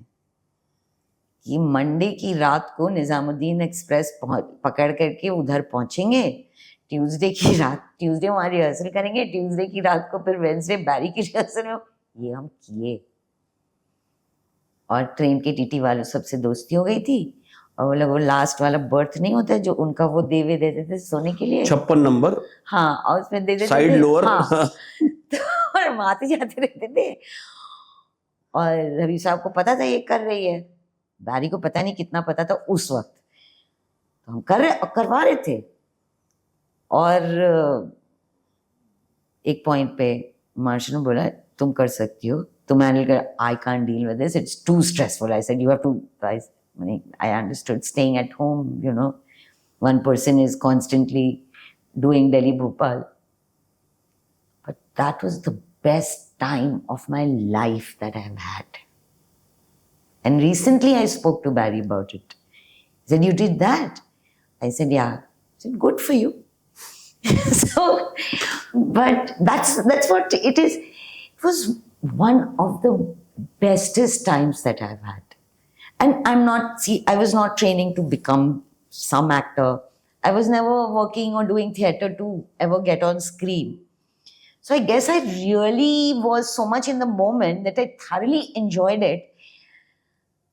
कि मंडे की रात को निजामुद्दीन एक्सप्रेस पकड़ करके उधर पहुंचेंगे, ट्यूसडे वहाँ रिहर्सल करेंगे, ट्यूसडे की रात को फिर वेडनेसडे बैरी की रिहर्सल में। ये हम किए, और ट्रेन के टीटी वालों सबसे दोस्ती हो गई थी, और वो लास्ट वाला बर्थ नहीं होता जो उनका, वो देते थे सोने के लिए, 56 नंबर, हाँ, और उसमें दे देते साइड थे, लोअर, हाँ। तो और हम आते जाते रहते थे, और रवि साहब को पता था ये कर रही है, बैरी को पता नहीं कितना पता था उस वक्त, तो हम करवा रहे थे। और एक पॉइंट पे मार्शल ने बोला तुम कर सकती हो, तुम हैंडल कर, I can't deal with this, it's too stressful. I said you have to, I understood, staying at home, you know, one person is constantly doing Delhi Bhopal. But that was the best time of my life that I have had. And recently I spoke to Barry about it. He said, you did that? I said, yeah. I said, good for you. So, but that's what it is. It was one of the bestest times that I've had. And I was not training to become some actor. I was never working or doing theatre to ever get on screen. So I guess I really was so much in the moment that I thoroughly enjoyed it.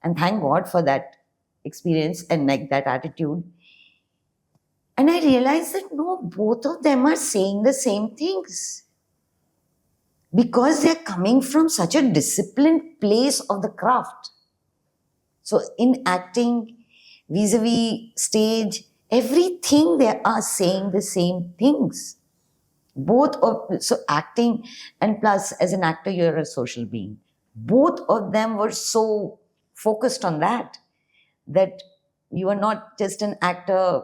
And thank God for that experience and like that attitude. And I realized that no, both of them are saying the same things. Because they're coming from such a disciplined place of the craft. So in acting, vis-a-vis stage, everything they are saying the same things. So acting, and plus as an actor you're a social being. Both of them were so focused on that you are not just an actor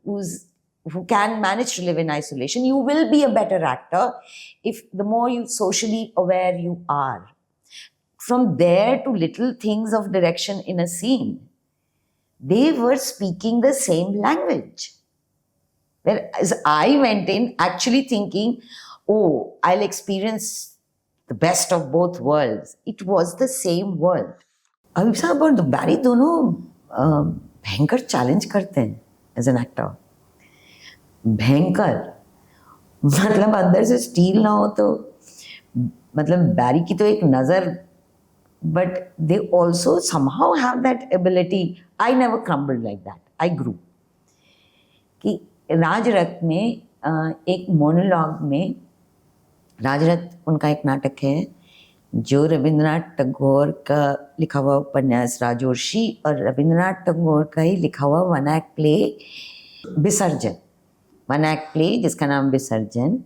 who can manage to live in isolation. You will be a better actor if the more you socially aware you are. From there to little things of direction in a scene, they were speaking the same language. Whereas I went in actually thinking, oh, I'll experience the best of both worlds. It was the same world. Abhi साहब और बैरी दोनों भयंकर challenge करते हैं as an actor. भयंकर, मतलब अंदर से स्टील ना हो तो, मतलब बैरी की तो एक नज़र, but they also somehow have that ability. I never crumbled like that. I grew. कि राजरथ में एक मोनोलॉग में, राजरथ उनका एक नाटक है जो रविंद्रनाथ टैगोर का लिखा हुआ उपन्यास राजर्षि और रविंद्रनाथ टैगोर का ही लिखा हुआ वन एक्ट प्ले विसर्जन, वन एक्ट प्ले जिसका नाम विसर्जन,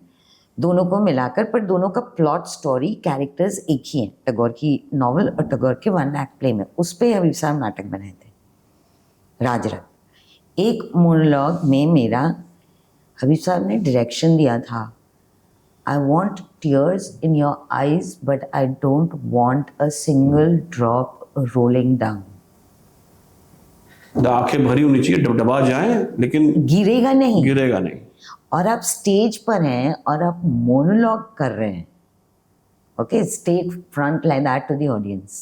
दोनों को मिलाकर, पर दोनों का प्लॉट स्टोरी कैरेक्टर्स एक ही हैं, टैगोर की नॉवल और टैगोर के वन एक्ट प्ले में. उस पर हबीब साहब नाटक बनाए थे राजरथ. एक मोनोलॉग में मेरा हबीब साहब ने डायरेक्शन दिया था, I want tears in your eyes but I don't want a single drop rolling down. आंखें भरी होनी चाहिए, डबडबा जाए लेकिन गिरेगा नहीं, गिरेगा नहीं. और आप स्टेज पर हैं और आप मोनोलॉग कर रहे हैं, okay, stage front like that to the audience.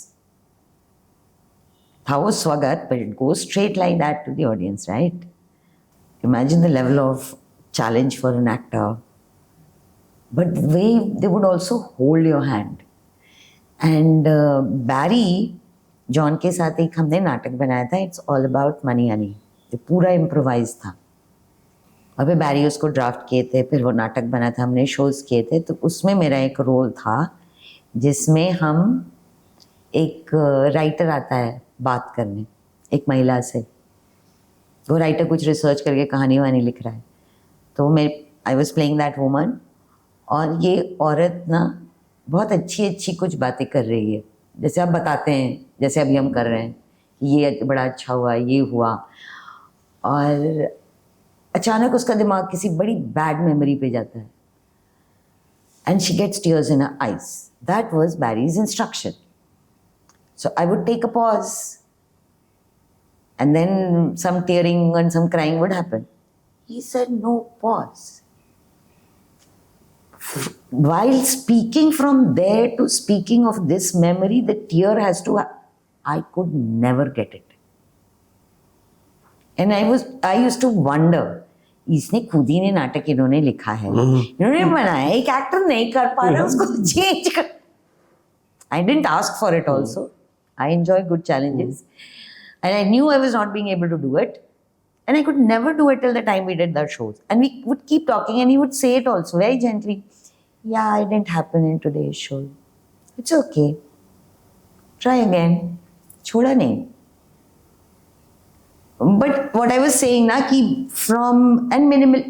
था वो स्वागत, but it goes straight like that to the audience, right? Imagine the level of challenge for an actor. But they would also hold your hand. And Barry, John के साथ एक हमने नाटक बनाया था, it's all about money Honey, जो पूरा improvise था. और फिर बैरी उसको ड्राफ्ट किए थे, फिर वो नाटक बना था, हमने शोज़ किए थे. तो उसमें मेरा एक रोल था जिसमें हम, एक राइटर आता है बात करने एक महिला से, वो राइटर कुछ रिसर्च करके कहानी वानी लिख रहा है, तो I was playing that woman, और ये औरत ना बहुत अच्छी कुछ बातें कर रही है, जैसे आप बताते हैं, जैसे अभी हम कर रहे हैं, ये बड़ा अच्छा हुआ, ये हुआ, और अचानक उसका दिमाग किसी बड़ी बैड मेमोरी पे जाता है, and she gets tears in her eyes. That was Barry's instruction. So I would take a pause, and then some tearing and some crying would happen. He said no, pause. While speaking from there to speaking of this memory, the tear has to I could never get it. And I used to wonder, इसने खुद ही ने नाटक इन्होंने लिखा है, इन्होंने बनाया, एक एक्टर नहीं कर पा रहा उसको चेंज कर. I didn't ask for it also. I enjoy good challenges. And I knew I was not being able to do it. And I could never do it till the time we did the shows. And we would keep talking and he would say it also very gently. Yeah, it didn't happen in today's show. It's okay. Try again. Choda nahi. But what I was saying na ki from and minimal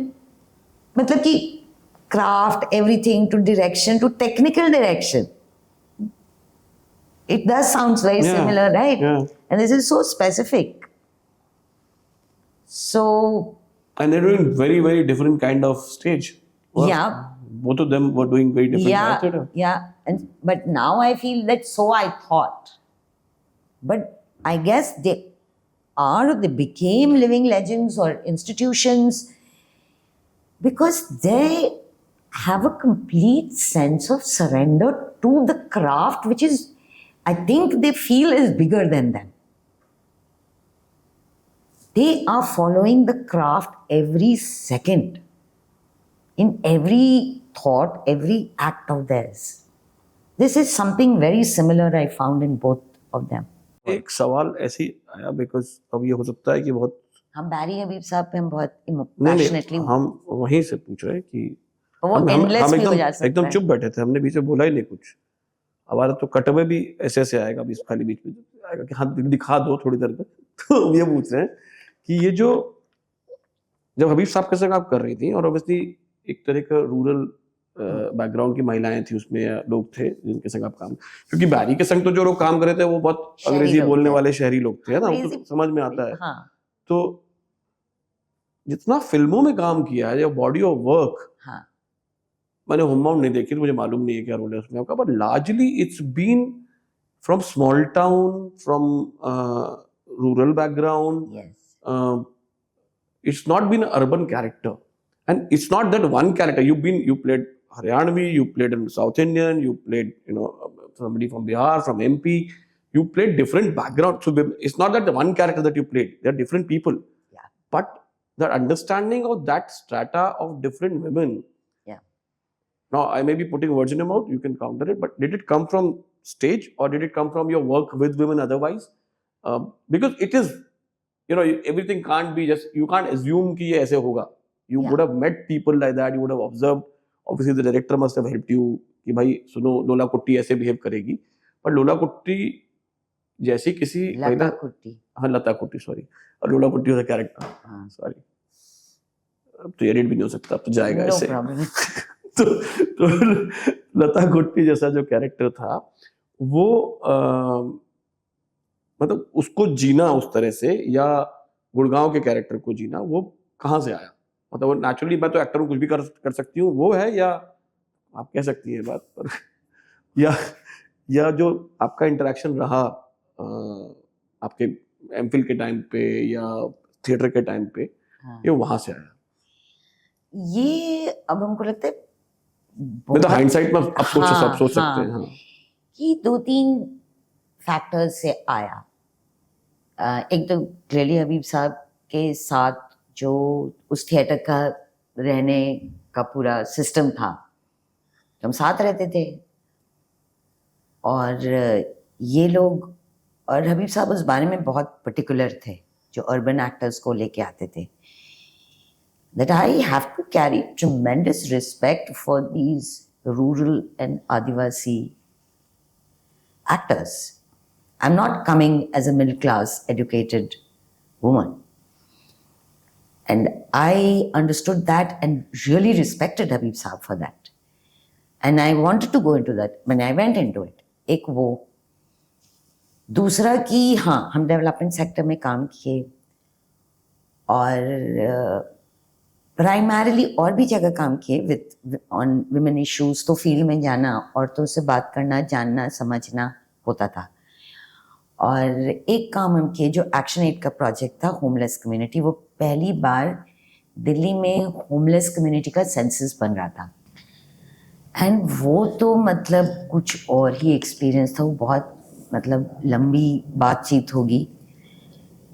matlab ki craft, everything to direction to technical direction. It does sounds very similar, right? Yeah. And this is so specific. So. And they're doing very, very different kind of stage work. Yeah. Both of them were doing very different theater. Yeah. But now I feel that so I thought. But I guess they became living legends or institutions because they have a complete sense of surrender to the craft, which is, I think they feel is bigger than them. They are following the craft every second, in every thought, every act of theirs. This is something very similar I found in both of them. एक सवाल ऐसी आया because अब ये हो सकता है कि बहुत हम बैरी हबीब साहब पे हम बहुत नहीं पैशनेटली हम वहीं से पूछ रहे हैं कि वो एंडलेस भी हो जा सकता है. एकदम चुप बैठे थे, हमने बीच में बोला ही नहीं कुछ. हमारा तो कटवे भी ऐसे ऐसे आएगा बीच खाली बीच में आएगा कि हाँ दिखा दो थोड़ी देर तक. तो ये पूछ रहे हैं कि ये जो जब हबीब साहब के संग आप कर रही थी और ऑब्वियसली एक तरह का रूरल बैकग्राउंड की महिलाएं थी उसमें या लोग थे जिनके संग आप काम, क्योंकि बैरी के संग तो जो लोग काम कर रहे थे वो बहुत अंग्रेजी बोलने वाले शहरी लोग थे, है ना, वो तो समझ में आता है. हाँ. तो जितना फिल्मों में काम किया है, बॉडी ऑफ वर्क, हाँ. मैंने होम बाउंड नहीं देखी तो मुझे मालूम नहीं है क्या रोल है उसमें आपका, but largely it's been from small town, from rural background. It's not been an urban character, and it's not that one character. You played Haryanvi, you played in South Indian, you played somebody from Bihar, from MP. You played different backgrounds. So it's not that the one character that you played. They are different people. Yeah. But the understanding of that strata of different women. Yeah. Now I may be putting words in your mouth. You can counter it. But did it come from stage or did it come from your work with women otherwise? Because it is. Everything can't be just, you can't assume कि ये ऐसे होगा. You would have met people like that, you would have observed. Obviously the director must have helped you कि भाई सुनो लोला कुट्टी ऐसे behave करेगी. पर लोला कुट्टी जैसी किसी लता कुट्टी, हाँ लता कुट्टी, सॉरी, और लोला कुट्टी वाला कैरेक्टर, सॉरी, अब तो एडिट भी नहीं हो सकता, अब तो जाएगा ऐसे. तो लता कुट्टी जैसा जो कैरेक्टर था वो मतलब उसको जीना उस तरह से, या गुड़गांव के कैरेक्टर को जीना, वो कहाँ से आया? मतलब वो नेचुरली, मैं तो एक्टर हूँ कुछ भी कर सकती हूँ, वो है, या आप कह सकती हैं बात पर या जो आपका इंटरेक्शन रहा आपके एमफिल के टाइम पे या थिएटर के टाइम पे, ये वहां से आया? ये अब हमको लगता है मतलब हाइंडसाइट में आप सोच सकते हैं कि 2-3 फैक्टर्स से आया. एक तो क्लियरली हबीब साहब के साथ जो उस थिएटर का रहने का पूरा सिस्टम था, हम साथ रहते थे और ये लोग, और हबीब साहब उस बारे में बहुत पर्टिकुलर थे जो अर्बन एक्टर्स को लेके आते थे, that I have to carry tremendous respect for these rural and Adivasi actors. I'm not coming as a middle class educated woman. And I understood that and really respected Habib Saab for that. And I wanted to go into that when I went into it. एक वो, दूसरा कि हाँ हम development sector में काम किए और प्राइमरीली और भी जगह काम किए विद ऑन विमेन इश्यूज. तो फील्ड में जाना, औरतों से बात करना, जानना, समझना होता था. और एक काम हम किए जो एक्शन एड का प्रोजेक्ट था, होमलेस कम्युनिटी. वो पहली बार दिल्ली में होमलेस कम्युनिटी का सेंसस बन रहा था. एंड वो तो मतलब कुछ और ही एक्सपीरियंस था. वो बहुत मतलब लंबी बातचीत होगी,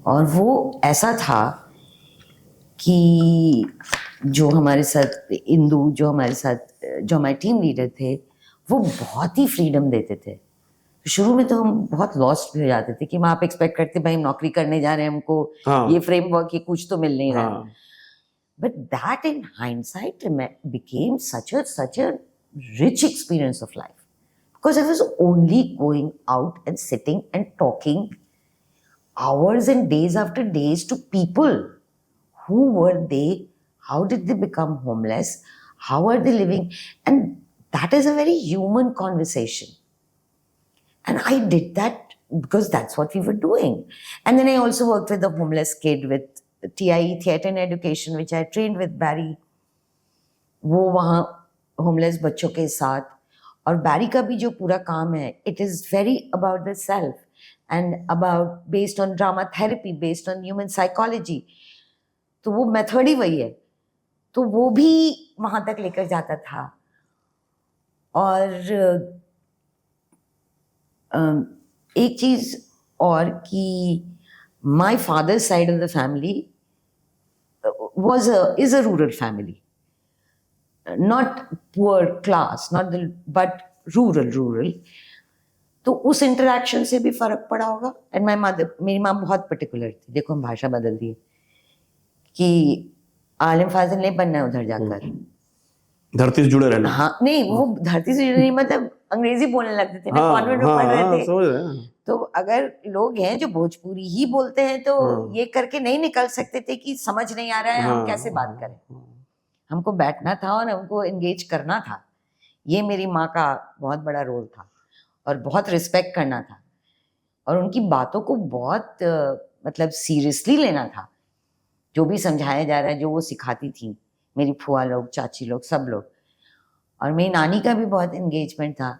और वो ऐसा था कि जो हमारे साथ इंदु, जो हमारे टीम लीडर थे, वो बहुत ही फ्रीडम देते थे। शुरू में तो हम बहुत लॉस्ट भी हो जाते थे कि हम आप एक्सपेक्ट करते भाई हम नौकरी करने जा रहे हैं, हमको ये फ्रेमवर्क, ये कुछ तो मिल नहीं रहा। But that in hindsight became such a rich experience of life, because I was only going out and sitting and talking hours and days after days to people. Who were they? How did they become homeless? How are they living? And that is a very human conversation. And I did that because that's what we were doing. And then I also worked with a homeless kid with TIE, Theatre and Education, which I trained with Barry. वो वहाँ homeless बच्चों के साथ, और बैरी का भी जो पूरा काम है, it is very about the self and about based on drama therapy, based on human psychology. तो वो मेथड ही वही है, तो वो भी वहाँ तक लेकर जाता था। और एक चीज और कि my father's side of the family is a rural family, not poor class, but rural. तो उस इंटरेक्शन से भी फर्क पड़ा होगा। एंड माय मदर, मेरी माँ बहुत पर्टिकुलर थी, देखो हम भाषा बदल दिए कि आलिम फाजिल नहीं बनना है उधर जाकर, धरती से जुड़े रहना। हाँ नहीं, वो धरती से जुड़े नहीं, मतलब अंग्रेजी बोलने लगते थे ना, कॉन्वेंट में पढ़ रहे थे। समझ रहे हैं। तो अगर लोग हैं जो भोजपुरी ही बोलते हैं तो ये करके नहीं निकल सकते थे कि समझ नहीं आ रहा है, हम कैसे बात करें। हमको बैठना था और हमको एंगेज करना था। ये मेरी माँ का बहुत बड़ा रोल था, और बहुत रिस्पेक्ट करना था, और उनकी बातों को बहुत मतलब सीरियसली लेना था। जो भी समझाया जा रहा है, जो वो सिखाती थी, मेरी फुआ लोग, चाची लोग, सब लोग। और मेरी नानी का भी बहुत एंगेजमेंट था,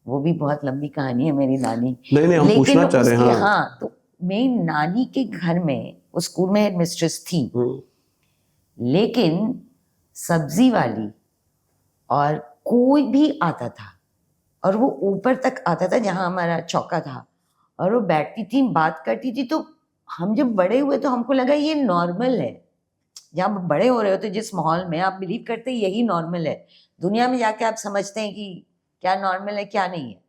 वो भी बहुत लंबी कहानी है मेरी नानी। नहीं हम पूछना चाह रहे हैं। हाँ, तो मेरी नानी के घर में वो स्कूल में हेड मिस्ट्रेस थी, लेकिन सब्जी वाली और कोई भी आता था, और वो ऊपर तक आता था जहाँ हमारा चौका था, और वो बैठती थी, बात करती थी। तो हम जब बड़े हुए तो हमको लगा ये नॉर्मल है। जब आप बड़े हो रहे हो तो जिस माहौल में आप बिलीव करते हैं यही नॉर्मल है, दुनिया में जाके आप समझते हैं कि क्या नॉर्मल है क्या नहीं है।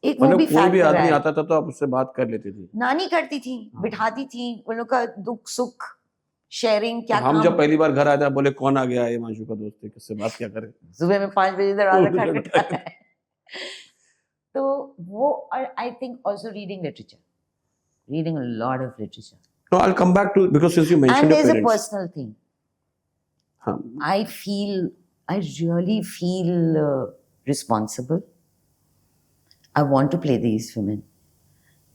एक वो भी कोई भी आदमी आता था तो आप उससे बात कर लेती थी। नानी करती थी, बिठाती थी, उन लोग का दुख सुख शेयरिंग क्या। हम जब पहली बार घर आए थे बोले कौन आ गया, ये मांशु का दोस्त है, किससे बात क्या करें। सुबह में 5 बजे दरवाजा खटखटा है। तो वो, और I think also reading a lot of literature. No, I'll come back to, because since you mentioned your parents. And there's a personal thing. I really feel responsible. I want to play these women,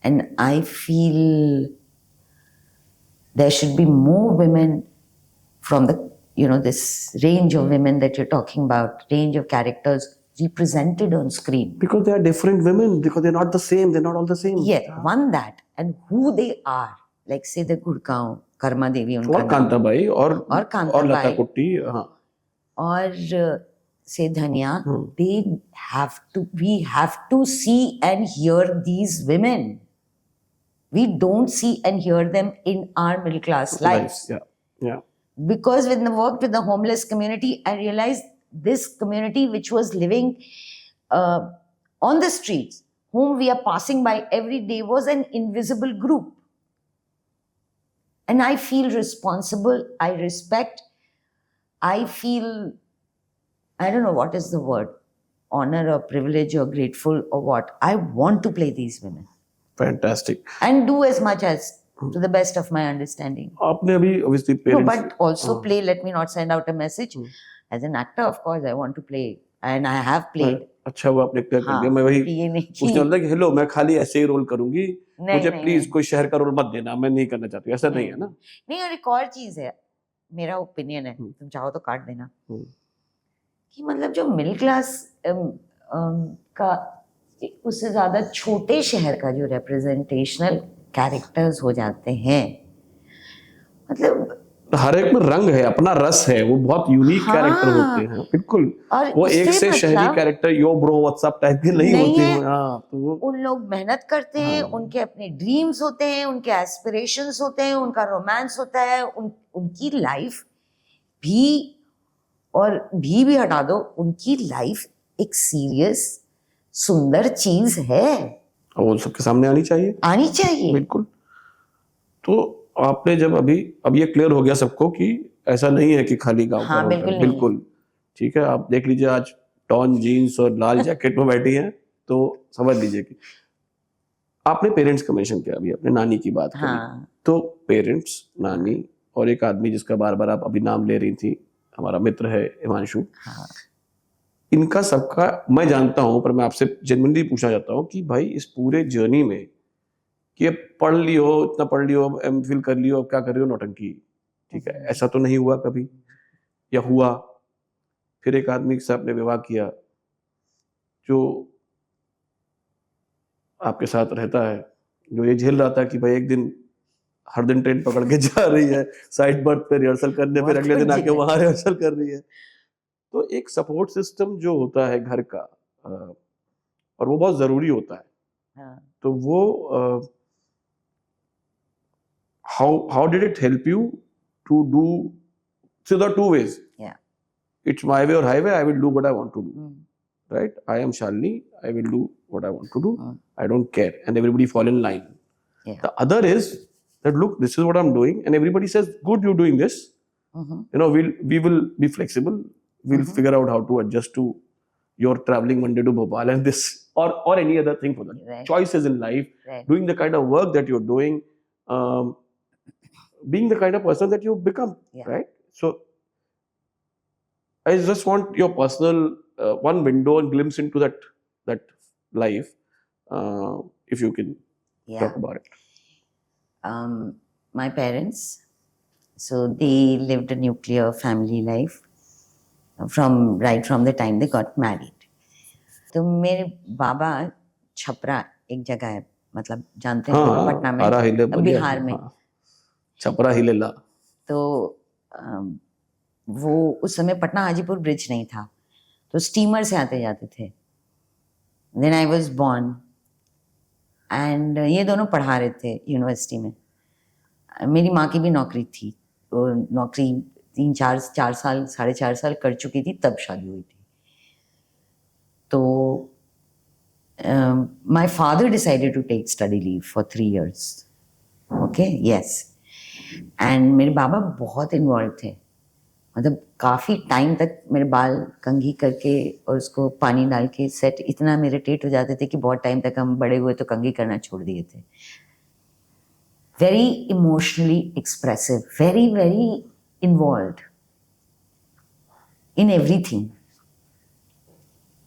and I feel there should be more women from the, this range of women that you're talking about, range of characters represented on screen. Because they are different women, because they're not the same, they're not all the same. Yeah, one that, and who they are, like say the Gurgaon, Karma Devi उनका और कांताबाई और लता कुट्टी, हाँ, और से धनिया, we have to see and hear these women. We don't see and hear them in our middle class lives. Yeah. Because when I worked with the homeless community, I realized this community which was living on the streets, whom we are passing by every day, was an invisible group. And I feel responsible, I respect, I feel, I don't know what is the word, honor or privilege or grateful or what. I want to play these women. Fantastic. And do as much as to the best of my understanding. आपने अभी obviously parents. No, but also play, let me not send out a message. As an actor, of course, I want to play. And I have played. अच्छा वो आपने clear कर दिया। मैं वही पूछने वाला था कि हेलो मैं खाली ऐसे ही रोल करूंगी, मुझे प्लीज कोई शहर का रोल मत देना, मैं नहीं करना चाहती, ऐसा नहीं है ना। नहीं, और एक और चीज है, मेरा ओपिनियन है, तुम चाहो तो काट देना, कि मतलब जो मिडिल क्लास का उससे ज्यादा छोटे शहर का जो रिप्रेजेंटेशनल कैरेक्टर्स हो जाते हैं, मतलब हर एक में रंग है, अपना रस है, वो बहुत यूनिक कैरेक्टर होते हैं, बिल्कुल। और वो एक उससे से शहरी मतलब कैरेक्टर यो ब्रो व्हाट्सएप टाइप के नहीं होते है। हैं। हाँ, तो वो उन लोग मेहनत करते हैं, उनके अपने ड्रीम्स होते हैं, उनके एस्पिरेशंस होते हैं, उनका रोमांस होता है, उनकी लाइफ भी, और भी हटा दो, उनकी लाइफ एक सीरियस सुंदर चीज है, वो सबके सामने आनी चाहिए। बिल्कुल। तो आपने जब अब ये क्लियर हो गया सबको कि ऐसा नहीं है कि खाली गांव का हाँ, रोड बिल्कुल है, नहीं है। बिल्कुल ठीक है। आप देख लीजिए, आज टॉन जीन्स और लाल जैकेट में बैठी हैं, तो समझ लीजिए कि आपने पेरेंट्स का मेंशन किया, अभी अपने नानी की बात करी। हाँ, तो पेरेंट्स, नानी और एक आदमी जिसका बार बार आप अभी नाम ले रही थी, हमारा मित्र है हिमांशु, हाँ, इनका सबका मैं जानता हूं, पर मैं आपसे जेन्युइनली पूछना चाहता हूं कि भाई इस पूरे जर्नी में कि अब पढ़ लियो, इतना पढ़ लियो, अब एमफिल कर लियो, अब क्या कर रही हो, नौटंकी, ठीक है, ऐसा तो नहीं हुआ कभी, या हुआ? फिर एक आदमी के साथ आपने विवाह किया जो आपके साथ रहता है, जो ये झेल रहा था कि भाई एक दिन हर दिन ट्रेन पकड़ के जा रही है साइड बर्थ पे रिहर्सल करने, फिर अगले दिन आके वहां रिहर्सल कर रही है। तो एक सपोर्ट सिस्टम जो होता है घर का, और वो बहुत जरूरी होता है। हाँ, तो वो how did it help you to do? So there are two ways. yeah. It's my way or highway. I will do what I want to do. Mm, Right? I am Shalini. I will do what I want to do. mm, I don't care, and everybody fall in line. yeah. The other is that look, this is what I'm doing, and everybody says, "Good, you're doing this." Mhm, You know, we will be flexible. We'll figure out how to adjust to your traveling Monday to Bhopal and this or any other thing for that. right, Choices in life, right. doing the kind of work that you're doing, being the kind of person that you become, Yeah. right? So I just want your personal one window and glimpse into that life, if you can Yeah. talk about it. My parents, so they lived a nuclear family life right from the time they got married. तो मेरे बाबा छपरा एक जगह है, मतलब जानते हैं हाँ, पटना में, आरा हिले बलिया, बिहार में। हाँ, छपरा हिले ला। तो वो उस समय पटना हाजीपुर ब्रिज नहीं था, तो स्टीमर से आते जाते थे। Then I was born, and ये दोनों पढ़ा रहे थे यूनिवर्सिटी में। मेरी माँ की भी नौकरी थी, वो नौकरी 4 साल 4.5 साल कर चुकी थी, तब शादी हुई थी। तो my father decided to take study leave for 3 years. Okay, yes. And मेरे बाबा बहुत इन्वॉल्व थे, मतलब काफ़ी टाइम तक मेरे बाल कंघी करके और उसको पानी डाल के सेट इतना मेरे इरिटेट हो जाते थे कि बहुत टाइम तक हम बड़े हुए तो कंघी करना छोड़ दिए थे। Very emotionally expressive, very very involve in everything.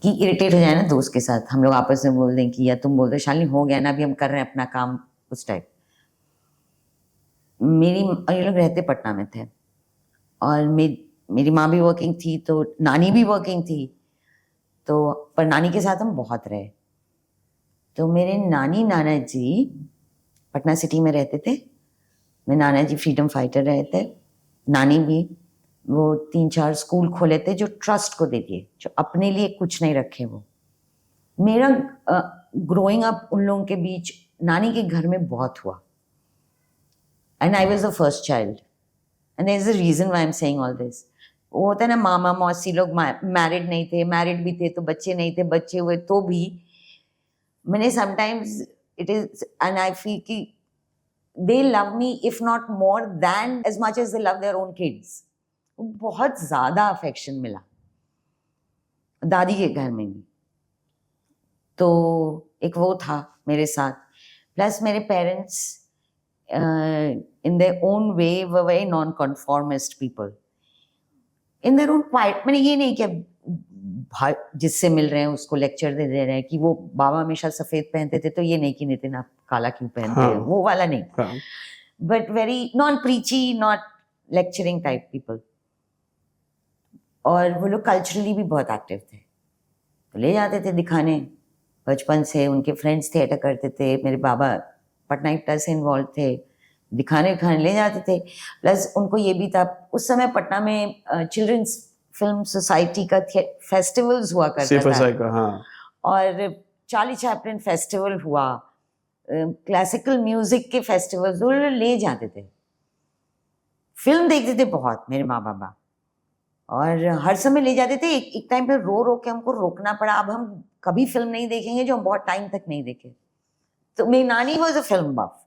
कि इरिटेट हो जाए ना दोस्त के साथ, हम लोग आपस में बोल दें कि या तुम बोल दो शालिनी हो गया ना, अभी हम कर रहे हैं अपना काम, उस टाइप। ये लोग रहते पटना में थे, और मेरी माँ भी वर्किंग थी, तो नानी भी वर्किंग थी, तो पर नानी के साथ हम बहुत रहे। तो मेरे नाना जी पटना सिटी में रहते थे, मेरे नाना जी फ्रीडम फाइटर रहे थे, नानी भी। वो 3-4 स्कूल खोले थे जो ट्रस्ट को दे दिए, जो अपने लिए कुछ नहीं रखे। वो मेरा ग्रोइंग अप उन लोगों के बीच नानी के घर में बहुत हुआ, and I was the first child, and there is a reason why I am saying all this. वो होता है ना, मामा मौसी लोग मैरिड नहीं थे, मैरिड भी थे तो बच्चे नहीं थे, बच्चे हुए तो भी मैंने sometimes it is, and I feel कि they love me if not more than as much as they love their own kids. बहुत ज्यादा अफेक्शन मिला दादी के घर में भी। तो एक वो था मेरे साथ, प्लस मेरे parents in their own way were very non-conformist people in their own quiet। मैंने ये नहीं कि जिससे मिल रहे हैं उसको लेक्चर दे रहे हैं कि वो बाबा हमेशा सफेद पहनते थे तो ये नहीं कि नितिन आप काला क्यों पहनते हैं, वो वाला नहीं, but very non प्रीची, not lecturing type people. और वो लोग कल्चरली भी बहुत एक्टिव थे, तो ले जाते थे दिखाने, बचपन से उनके फ्रेंड्स थिएटर करते थे। मेरे बाबा पटना इप्टा से इन्वॉल्व थे, दिखाने ले जाते थे। प्लस उनको ये भी था, उस समय पटना में चिल्ड्रंस फिल्म सोसाइटी का फेस्टिवल्स हुआ करता था। हाँ। और चार्ली चैपलिन फेस्टिवल हुआ, क्लासिकल म्यूजिक के फेस्टिवल्स वो ले जाते थे। फिल्म देखते थे बहुत मेरे माँ बाबा, और हर समय ले जाते थे। एक टाइम पे रो के हमको रोकना पड़ा, अब हम कभी फिल्म नहीं देखेंगे जो हम बहुत टाइम तक नहीं देखे। तो मेरी नानी वॉज अ फिल्म बफ।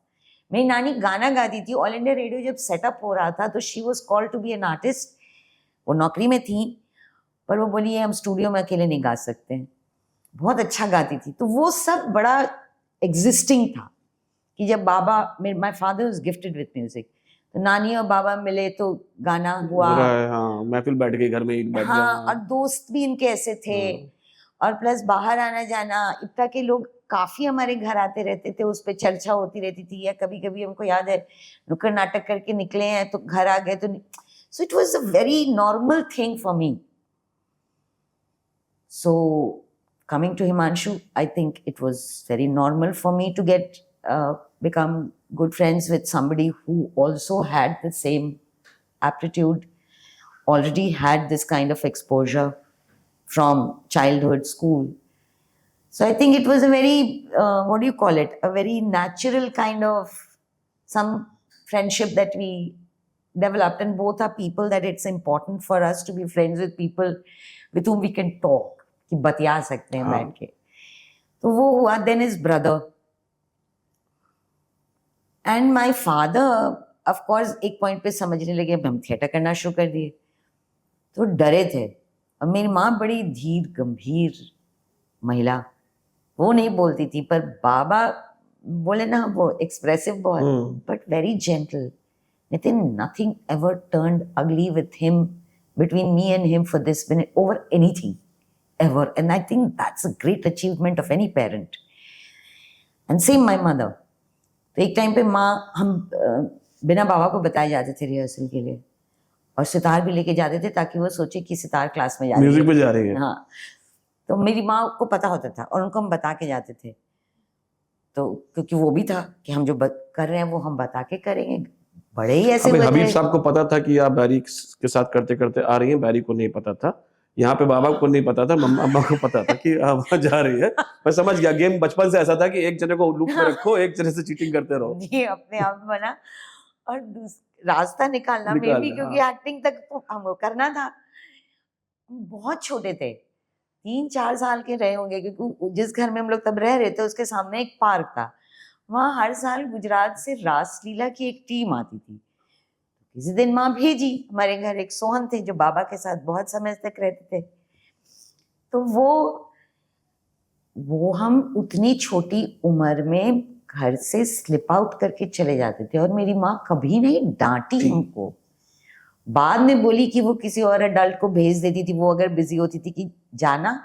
मेरी नानी गाना गाती थी। ऑल इंडिया रेडियो जब सेटअप हो रहा था तो she was called to be an artist. वो नौकरी में थी, पर वो बोली हम स्टूडियो में अकेले नहीं गा सकते। बहुत अच्छा गाती थी। तो वो सब बड़ा एग्जिस्टिंग था कि जब बाबा, my father was gifted with music, तो नानी और बाबा मिले तो गाना हुआ। हाँ, महफिल बैठ गई घर में ही बैठ हाँ, गया। और दोस्त भी इनके ऐसे थे। और प्लस बाहर आना जाना, इतना के लोग काफी हमारे घर आते रहते थे, उस पर चर्चा होती रहती थी। या कभी कभी हमको याद है नुक्कड़ नाटक करके निकले हैं तो घर आ गए तो, so it was a very normal thing for me. So coming to Himanshu, I think it was very normal for me to become good friends with somebody who also had the same aptitude, already had this kind of exposure from childhood, school. So I think it was a very, what do you call it? A very natural kind of some friendship that we developed, and both are people that it's important for us to be friends with people with whom we can talk, कि बतिया सकते हैं बैठ के। तो वो हुआ। Then is brother and my father of course एक पॉइंट पे समझने लगे, अब हम थिएटर करना शुरू कर दिए, तो डरे थे। और मेरी माँ बड़ी धीर गंभीर महिला, वो नहीं बोलती थी, पर बाबा बोले ना, वो एक्सप्रेसिव बहुत, but very gentle. Nitin, nothing ever turned ugly with him, between me and him for this minute over anything ever, and I think that's a great achievement of any parent. And same my mother. तो एक time पे माँ, हम बिना बाबा को बताए जाते थे रिहर्सल के लिए, और सितार भी लेके जाते थे ताकि वो सोचे कि सितार क्लास में जा रही है, म्यूजिक पे जा रही है। हाँ, तो मेरी माँ को पता होता था और उनको हम बता के जाते थे। तो क्योंकि वो भी था कि हम जो कर रहे हैं वो हम बता के करेंगे। बड़े ही ऐसे हबीब साहब को पता था कि आप बैरी के साथ करते करते आ रही हैं, बैरी को नहीं पता था। यहाँ पे बाबा को नहीं पता था, मम्मा को पता था कि वहां जा रही है। मैं समझ गया, गेम बचपन से ऐसा था कि एक जने को लूप में रखो, एक जने से चीटिंग करते रहो। ये अपने आप बना, और रास्ता निकालना में भी, क्योंकि एक्टिंग तक तो हमको करना था। बहुत छोटे थे, 3-4 साल के रहे होंगे, क्योंकि जिस घर में हम लोग तब रह रहे थे उसके सामने एक पार्क था। वहाँ हर साल गुजरात से रासलीला की एक टीम आती थी। किसी दिन माँ भेजी हमारे घर, एक सोहन थे जो बाबा के साथ बहुत समय तक रहते थे। तो वो हम उतनी छोटी उम्र में घर से स्लिप आउट करके चले जाते थे, और मेरी माँ कभी नहीं डांटी हमको। बाद में बोली कि वो किसी और अडल्ट को भेज देती थी, वो अगर बिजी होती थी कि जाना,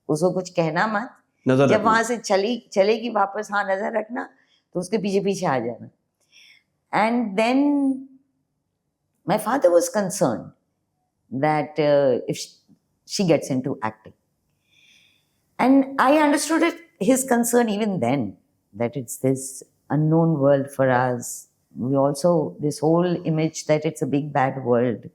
उसको कुछ कहना मत, जब वहां से चलेगी वापस, हाँ नजर रखना, तो उसके पीछे पीछे आ जाना। And then my father was concerned that if she gets into acting, and I understood his concern even then, that it's this unknown world for us. We also, this whole image that it's a big bad world,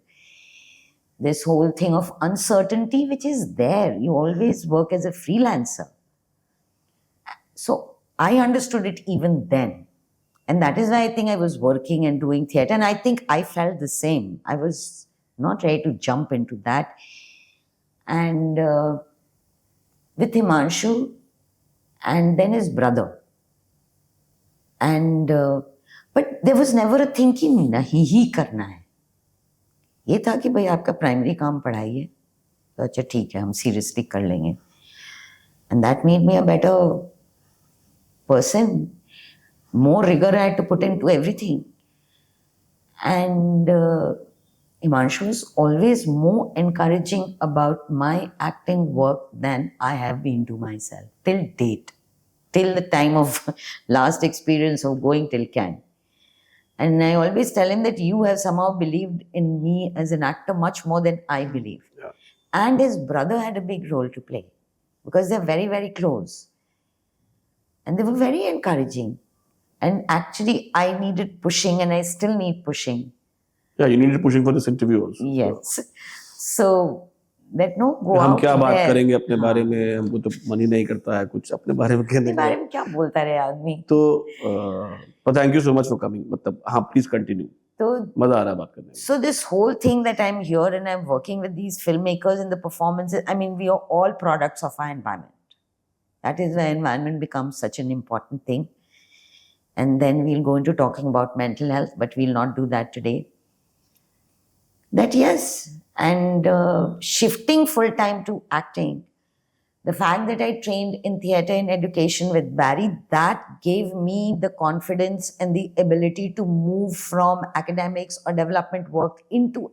this whole thing of uncertainty which is there. You always work as a freelancer. So I understood it even then. And that is why I think I was working and doing theatre. And I think I felt the same. I was not ready to jump into that. And with Himanshu, and then his brother. And but there was never a thing कि नहीं ही करना है। ये था कि भाई आपका primary काम पढ़ाई है, तो अच्छा ठीक है, हम सीरियसली कर लेंगे। And that made me a better person. More rigor I had to put into everything. And Himanshu was always more encouraging about my acting work than I have been to myself till date, till the time of last experience of going till Cannes. And I always tell him that you have somehow believed in me as an actor much more than I believe. Yeah. And his brother had a big role to play because they're very, very close. And they were very encouraging. And actually, I needed pushing, and I still need pushing. Yeah, you needed pushing for this interview also. Yes. So that no, go हम out क्या बात there. करेंगे अपने हाँ. बारे में, हमको तो मन ही नहीं करता है कुछ अपने बारे में कहने अपने का. बारे में क्या बोलता रहे आदमी. तो but thank you so much for coming. मतलब हाँ, please continue. तो मजा आ रहा है बात करने में. So this whole thing that I'm here and I'm working with these filmmakers and the performances, I mean, we are all products of our environment. That is why environment becomes such an important thing. And then we'll go into talking about mental health, but we'll not do that today. That yes, and shifting full time to acting, the fact that I trained in theatre and education with Barry, that gave me the confidence and the ability to move from academics or development work into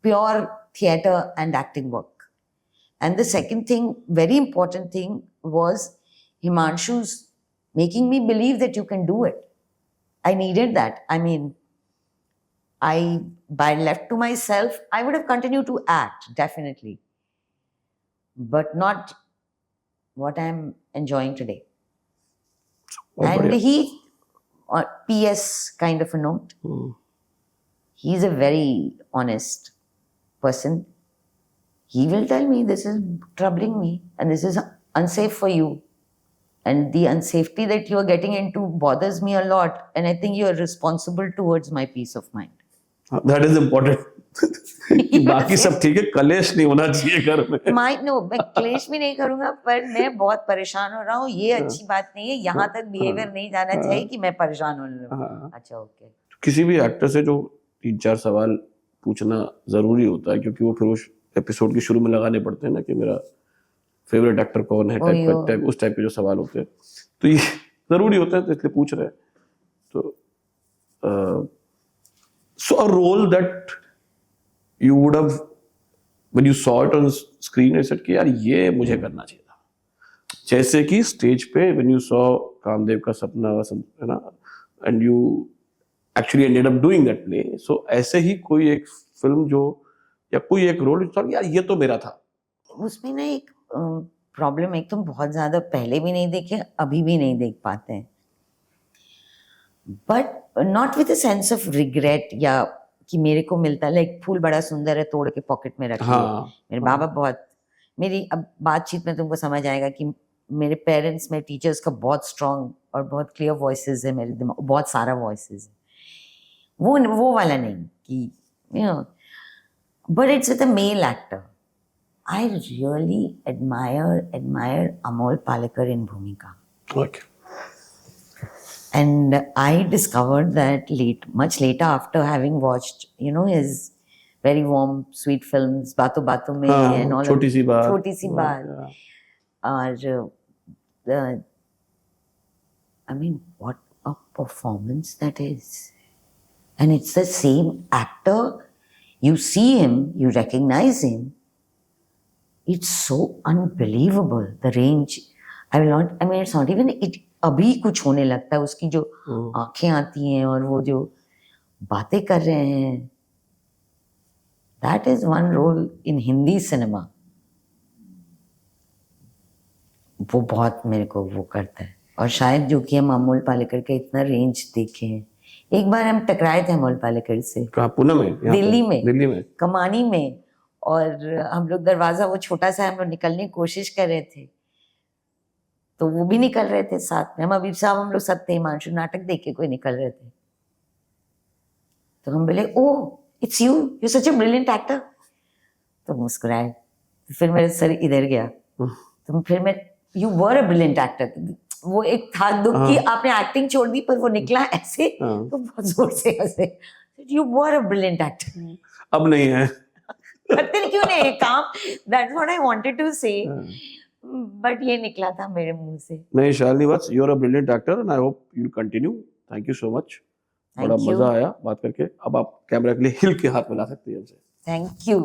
pure theatre and acting work. And the second thing, very important thing, was Himanshu's making me believe that you can do it. I needed that. I mean, by left to myself, I would have continued to act, definitely. But not what I'm enjoying today. And he, PS kind of a note, he's a very honest person. He will tell me this is troubling me and this is unsafe for you. And the unsafety that you are getting into bothers me a lot. And I think you are responsible towards my peace of mind. That is important. बाकी सब ठीक है, कलेश नहीं होना चाहिए घर में. मैं क्लेश भी नहीं करूंगा, पर मैं बहुत परेशान हो रहा हूँ, ये अच्छी बात नहीं है. यहाँ तक बिहेवियर नहीं जाना चाहिए कि मैं परेशान हो लूँ. अच्छा, ओके. किसी भी एक्टर से जो 3-4 सवाल पूछना जरूरी होता है, क्योंकि वो फिर उस एपिसोड के शुरू में लगाने पड़ते हैं ना कि मेरा फेवरेट एक्टर कौन है, टाइप उस टाइप के जो सवाल होते हैं, तो ये जरूरी होता है, तो इसलिए पूछ रहे हैं. तो so a role that you would have, when you saw it on screen, you said कि यार ये मुझे करना चाहिए था. जैसे कि स्टेज पे when you saw कामदेव का सपना, है ना, and you actually ended up doing that play. So ऐसे ही कोई एक फिल्म जो या कोई एक रोल यार ये तो मेरा था. उसमें ना एक प्रॉब्लम, एक तो बहुत ज्यादा पहले भी नहीं देखे, अभी भी नहीं देख पाते हैं. But not with a sense of regret या कि मेरे को मिलता, लाइक फूल बड़ा सुंदर है तोड़ के पॉकेट में रख लिया. मेरे बाबा बहुत, मेरी अब बातचीत में तुमको समझ आएगा कि मेरे पेरेंट्स में टीचर्स का बहुत स्ट्रॉन्ग और बहुत क्लियर वॉइसेस है मेरे दिमाग, बहुत सारा वॉइसेस है. वो वाला नहीं कि you know, but it's with a male actor. I really admire Amol Palekar in Bhumika. Okay. And I discovered that much later, after having watched, his very warm, sweet films, Baaton Baaton Mein and all Choti Si Baat. Choti Si Baat. I mean, what a performance that is. And it's the same actor. You see him, you recognize him. It's so unbelievable, the range. It's not even, अभी कुछ होने लगता है, उसकी जो आंखें आती हैं और वो जो बातें कर रहे हैं. That is one role in Hindi cinema. वो बहुत मेरे को वो करता है. और शायद जो कि हम अमोल पालेकर का इतना रेंज देखे हैं. एक बार हम टकराए थे अमोल पालेकर से. कहाँ? पुणे में? दिल्ली में, कमानी में. और हम लोग दरवाजा वो छोटा सा, हम लोग निकलने की कोशिश कर रहे थे, तो वो भी निकल रहे थे साथ में. हम अबीब साहब, हम लोग सब थे. हिमांशु नाटक देख के कोई निकल रहे थे, तो हम बोले, oh it's you such a brilliant actor. तो मुस्कुराए. फिर मेरा सर इधर गया, तो फिर मैं, you were a brilliant actor. वो एक था दुख कि आपने एक्टिंग छोड़ दी, पर वो निकला ऐसे, तो बहुत जोर से हंसे. You were a brilliant actor. अब नहीं है. करते क्यों नहीं काम? That's what I wanted to say. But ये निकला था मेरे मुंह से. नहीं शालिनी, बस you are a brilliant actor and I hope you'll continue. Thank you so much. बड़ा मजा आया बात करके. अब आप कैमरा के लिए हिल के हाथ मिला सकती हैं हमसे. Thank you.